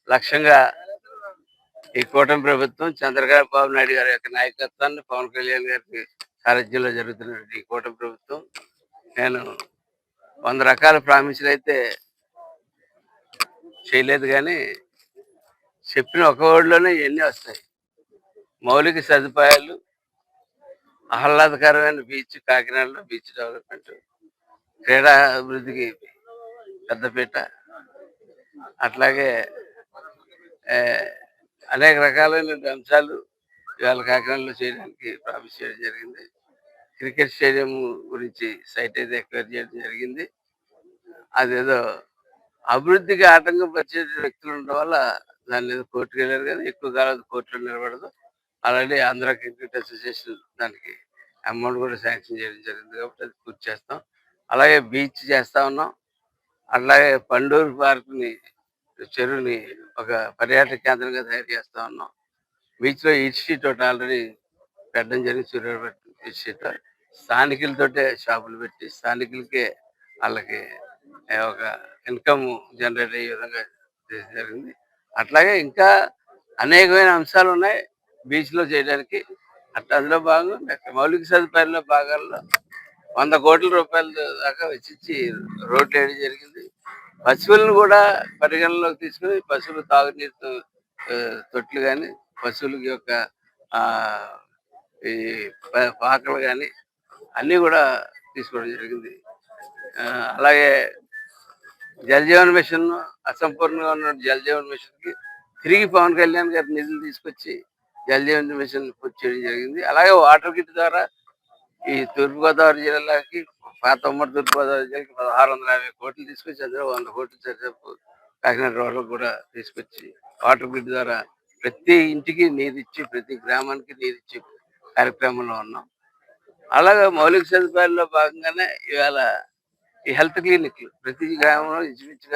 లక్ష్యంగా ఈ కూటమి ప్రభుత్వం చంద్రబాబు నాయుడు గారి యొక్క నాయకత్వాన్ని, పవన్ కళ్యాణ్ గారి సారథ్యంలో జరుగుతున్న ఈ కూటమి ప్రభుత్వం నేను 100 రకాల ప్రామిసులు అయితే చేయలేదు, కానీ చెప్పిన ఒక వర్డ్లోనే ఇవన్నీ వస్తాయి. మౌలిక సదుపాయాలు, ఆహ్లాదకరమైన బీచ్, కాకినాడలో బీచ్ డెవలప్మెంట్, క్రీడా అభివృద్ధికి పెద్దపీట, అట్లాగే అనేక రకాలైన అంశాలు ఇవాళ కాకినాడలో చేయడానికి ప్రామిస్ చేయడం జరిగింది. క్రికెట్ స్టేడియం గురించి సైట్ అయితే ఎక్వైర్ చేయడం జరిగింది. అదేదో అభివృద్ధికి ఆటంకం పరిచే వ్యక్తులు ఉండడం వల్ల దాన్ని ఏదో కోర్టుకు వెళ్ళారు, కానీ ఎక్కువ కాలం కోర్టులో నిలబడదు. ఆల్రెడీ ఆంధ్ర క్రికెట్ అసోసియేషన్ దానికి అమౌంట్ కూడా శాంక్షన్ చేయడం జరిగింది, కాబట్టి అది పూర్తి చేస్తాం. అలాగే బీచ్ చేస్తా ఉన్నాం. అట్లాగే పండూరు పార్కుని, చెరువుని ఒక పర్యాటక కేంద్రంగా తయారు చేస్తా ఉన్నాం. బీచ్లో ఇన్స్టిట్యూట్ ఒకటి ఆల్రెడీ పెట్టడం జరిగింది, సూర్యాపేట ఇన్స్టిట్యూట్. స్థానికులతోటే షాపులు పెట్టి స్థానికులకే వాళ్ళకి ఒక ఇన్కమ్ జనరేట్ అయ్యే విధంగా జరిగింది. అట్లాగే ఇంకా అనేకమైన అంశాలు ఉన్నాయి బీచ్లో చేయడానికి. అట్లా అందులో భాగంగా మౌలిక సదుపాయాల్లో భాగాల్లో 100 కోట్ల రూపాయల దాకా వెచ్చించి రోడ్లు వేయడం జరిగింది. పశువులను కూడా పరిగణలోకి తీసుకుని పశువులు తాగునీరు తొట్లు కానీ, పశువుల యొక్క ఈ పాకలు కానీ అన్నీ కూడా తీసుకోవడం జరిగింది. అలాగే జలజీవన్ మిషన్, అసంపూర్ణంగా ఉన్న జలజీవన్ మిషన్కి తిరిగి పవన్ కళ్యాణ్ గారి నిధులు తీసుకొచ్చి జలజీవన్ మిషన్ పూర్తి చేయడం జరిగింది. అలాగే వాటర్ కిట్ ద్వారా ఈ తూర్పుగోదావరి జిల్లాకి, పాత ఉమ్మడి తూర్పుగోదావరి జిల్లాకి 1650 కోట్లు తీసుకొచ్చి అందులో 100 కోట్లు సరిసేపు కాకినాడ రోడ్లకు కూడా తీసుకొచ్చి వాటర్ గ్రిడ్ ద్వారా ప్రతి ఇంటికి నీరు ఇచ్చి, ప్రతి గ్రామానికి నీరు ఇచ్చి కార్యక్రమంలో ఉన్నాం. అలాగే మౌలిక సదుపాయాల్లో భాగంగానే ఇవాళ ఈ హెల్త్ క్లినిక్లు ప్రతి గ్రామంలో ఇంచుమించు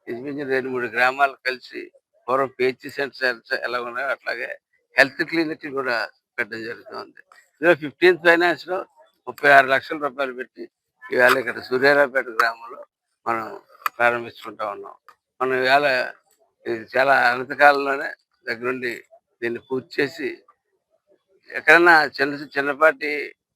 2-3 గ్రామాలు కలిసి పూర్వం పిహెచ్సి సెంటర్స్ ఎలా ఉన్నాయో అట్లాగే హెల్త్ క్లినిక్లు కూడా పెట్టడం జరుగుతుంది. ఇందులో 15th ఫైనాన్స్లో 36 లక్షల రూపాయలు పెట్టి ఇవాళ ఇక్కడ సూర్యారావుపేట గ్రామంలో మనం ప్రారంభించుకుంటా ఉన్నాం. మనం ఇవాళ ఇది చాలా అనంతకాలంలోనే దగ్గరుండి దీన్ని పూర్తి చేసి ఎక్కడన్నా చిన్నపాటి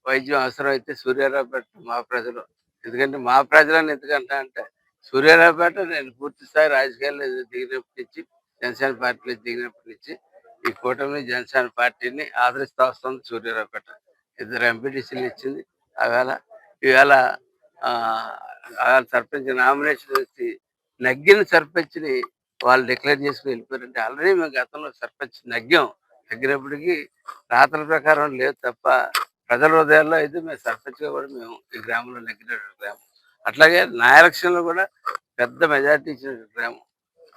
వైద్యం అవసరం అయితే సూర్యారావుపేట మా ప్రజలు, ఎందుకంటే మా ప్రజలని ఎందుకంటే అంటే సూర్యారావుపేట నేను పూర్తి స్థాయి రాజకీయాల్లో దిగినప్పటి నుంచి, జనసేన పార్టీలో దిగినప్పటి నుంచి ఈ కూటమి జనసేన పార్టీని ఆదరిస్తూ వస్తుంది. సూర్యారావుపేట 2 ఎంపీటీసీలు ఇచ్చింది. ఇవాళ సర్పంచ్ నామినేషన్ వచ్చి నగ్గిన సర్పంచ్ని వాళ్ళు డిక్లేర్ చేసుకుని వెళ్ళిపోయారంటే, ఆల్రెడీ మేము గతంలో సర్పంచ్ నగ్గినప్పటికీ రాతల ప్రకారం లేదు తప్ప ప్రజల హృదయాల్లో అయితే మేము సర్పంచ్గా కూడా మేము ఈ గ్రామంలో నగ్గిన గ్రామం. అట్లాగే నా ఎలక్షన్లో కూడా పెద్ద మెజార్టీ ఇచ్చిన గ్రామం.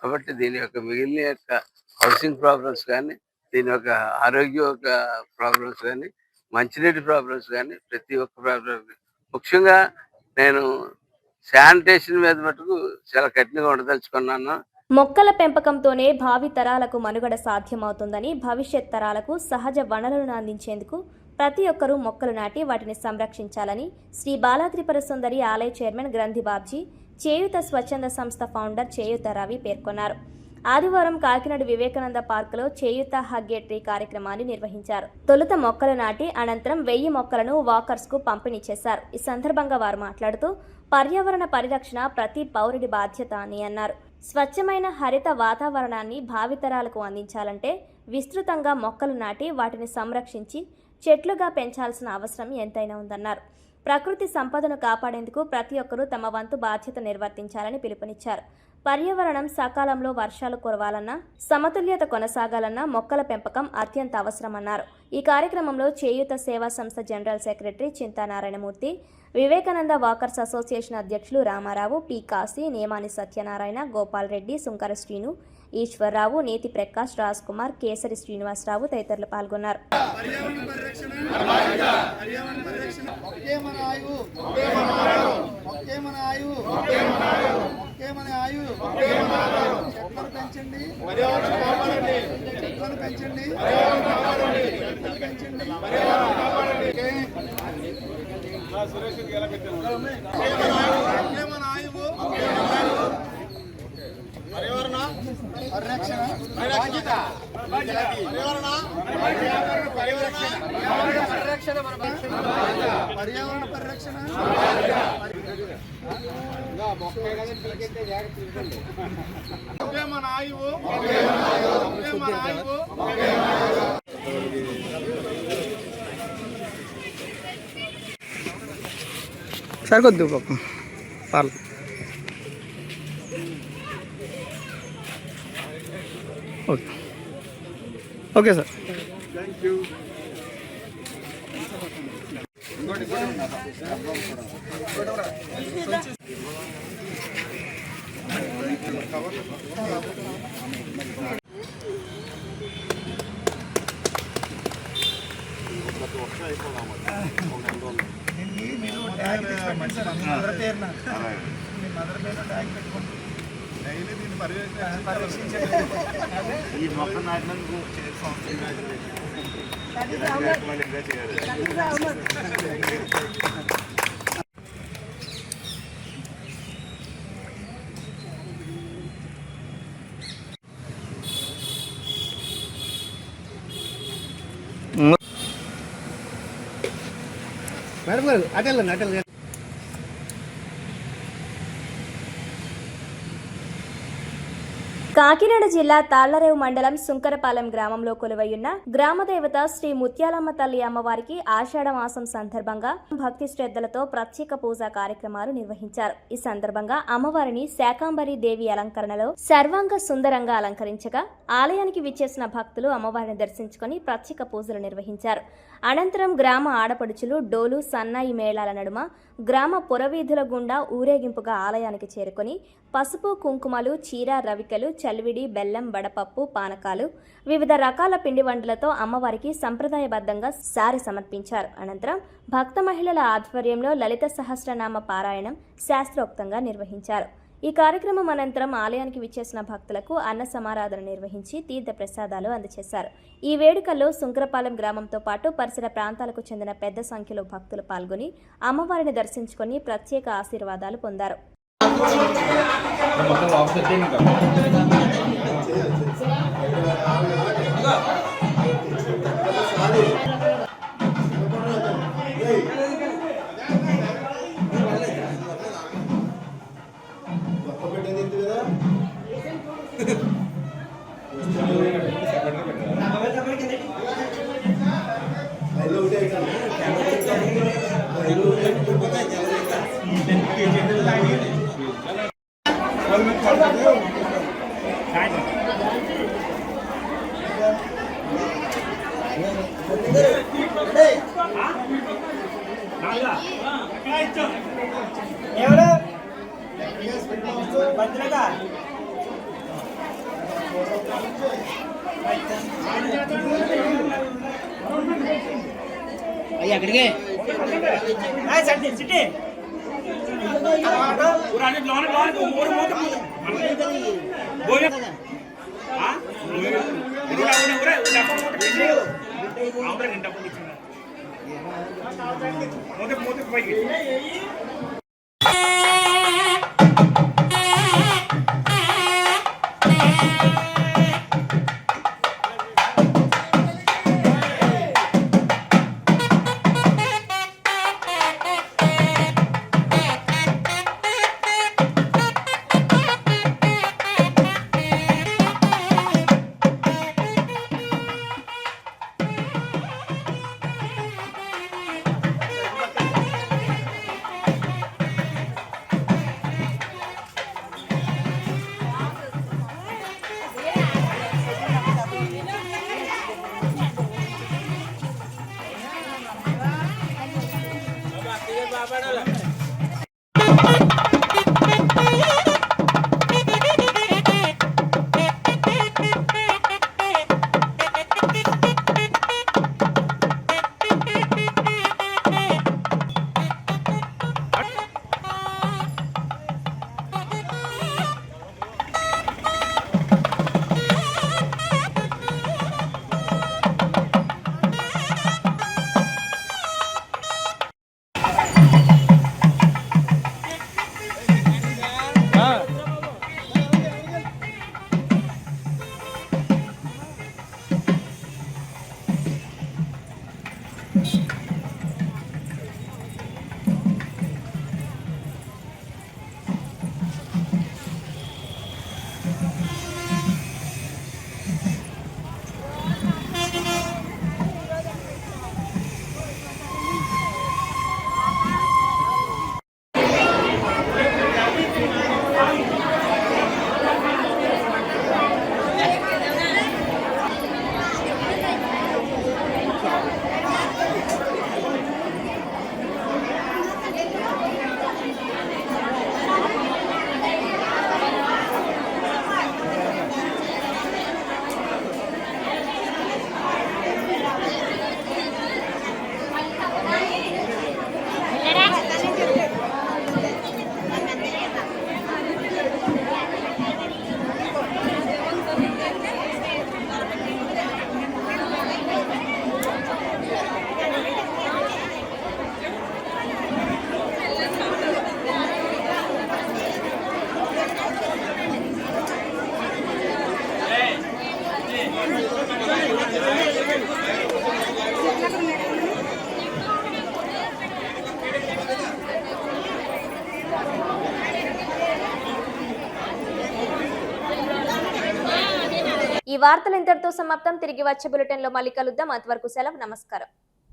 కాబట్టి దీని యొక్క మిగిలిన యొక్క హౌసింగ్ ప్రాబ్లమ్స్ కానీ, దీని యొక్క ఆరోగ్య ప్రాబ్లమ్స్ కానీ, మంచినీటి ప్రాబ్లమ్స్ కానీ, ప్రతి ఒక్క ప్రాబ్లం, ముఖ్యంగా నేను శానిటేషన్ మీద మటుకు చాలా కఠినంగా ఉండదలుచుకున్నాను. మొక్కల పెంపకంతోనే భావి తరాలకు మనుగడ సాధ్యమవుతుందని, భవిష్యత్ తరాలకు సహజ వనరులను అందించేందుకు ప్రతి ఒక్కరూ మొక్కలు నాటి వాటిని సంరక్షించాలని శ్రీ బాలాత్రిపుర సుందరి ఆలయ చైర్మన్ గ్రంథి బాబ్జీ, చేయూత స్వచ్ఛంద సంస్థ ఫౌండర్ చేయూత రవి పేర్కొన్నారు. ఆదివారం కాకినాడ వివేకానంద పార్కులో చేయూత హగ్ ఏ ట్రీ కార్యక్రమాన్ని నిర్వహించారు. తొలుత మొక్కలు నాటి అనంతరం 1000 మొక్కలను వాకర్స్ కు పంపిణీ చేశారు. ఈ సందర్భంగా వారు మాట్లాడుతూ పర్యావరణ పరిరక్షణ ప్రతి పౌరుడి బాధ్యత అని అన్నారు. స్వచ్ఛమైన హరిత వాతావరణాన్ని భావితరాలకు అందించాలంటే విస్తృతంగా మొక్కలు నాటి వాటిని సంరక్షించి చెట్లుగా పెంచాల్సిన అవసరం ఎంతైనా ఉందన్నారు. ప్రకృతి సంపదను కాపాడేందుకు ప్రతి ఒక్కరూ తమ వంతు బాధ్యత నిర్వర్తించాలని పిలుపునిచ్చారు. పర్యావరణం సకాలంలో వర్షాలు కురవాలన్నా, సమతుల్యత కొనసాగాలన్నా మొక్కల పెంపకం అత్యంత అవసరమన్నారు. ఈ కార్యక్రమంలో చేయూత సేవా సంస్థ general secretary Chintanarayanamurthy, Vivekananda walkers association అధ్యక్షులు రామారావు, పి కాశీ, నేమాని సత్యనారాయణ, గోపాల్ రెడ్డి, సుంకర శ్రీను, ఈశ్వర్రావు, నేతి ప్రకాష్, రాజ్ కుమార్, కేసరి శ్రీనివాసరావు తదితరులు పాల్గొన్నారు. పర్యావరణ పరిరక్షణ మన ఆయువు సరికొద్దు పాలు. Okay okay sir, thank you. ఈ మొక్క నాటినందుకు మేడం గారు అటెల్ కాకినాడ జిల్లా తాళ్లరేవు మండలం సుంకరపాలెం గ్రామంలో కొలువైయున్న గ్రామదేవత శ్రీ ముత్యాలమ్మ తల్లి అమ్మవారికి ఆషాఢ మాసం సందర్భంగా భక్తి శ్రద్ధలతో ప్రత్యేక పూజా కార్యక్రమాలు నిర్వహించారు. ఈ సందర్భంగా అమ్మవారిని శాకాంబరి దేవి అలంకరణలో సర్వాంగ సుందరంగా అలంకరించగా ఆలయానికి విచ్చేసిన భక్తులు అమ్మవారిని దర్శించుకుని ప్రత్యేక పూజలు నిర్వహించారు. అనంతరం గ్రామ ఆడపడుచులు డోలు, సన్నాయి మేళాల నడుమ గ్రామ పురవీధుల గుండా ఊరేగింపుగా ఆలయానికి చేరుకుని పసుపు, కుంకుమలు, చీర, రవికలు, చల్విడి, బెల్లం, వడపప్పు, పానకాలు, వివిధ రకాల పిండి వంటలతో అమ్మవారికి సంప్రదాయబద్ధంగా సారి సమర్పించారు. అనంతరం భక్త మహిళల ఆధ్వర్యంలో లలిత సహస్రనామ పారాయణం శాస్త్రోక్తంగా నిర్వహించారు. ఈ కార్యక్రమం అనంతరం ఆలయానికి విచ్చేసిన భక్తులకు అన్న సమారాధన నిర్వహించి తీర్థ ప్రసాదాలు అందజేశారు. ఈ వేడుకల్లో సుంకరపాలెం గ్రామంతో పాటు పరిసర ప్రాంతాలకు చెందిన పెద్ద సంఖ్యలో భక్తులు పాల్గొని అమ్మవారిని దర్శించుకుని ప్రత్యేక ఆశీర్వాదాలు పొందారు. ఎక్కడికి ఈ వార్తలు ఇంతటితో సమాప్తం. తిరిగి వచ్చే బులెటిన్లో మళ్ళీ కలుద్దాం. అంతవరకు సెలవు. నమస్కారం.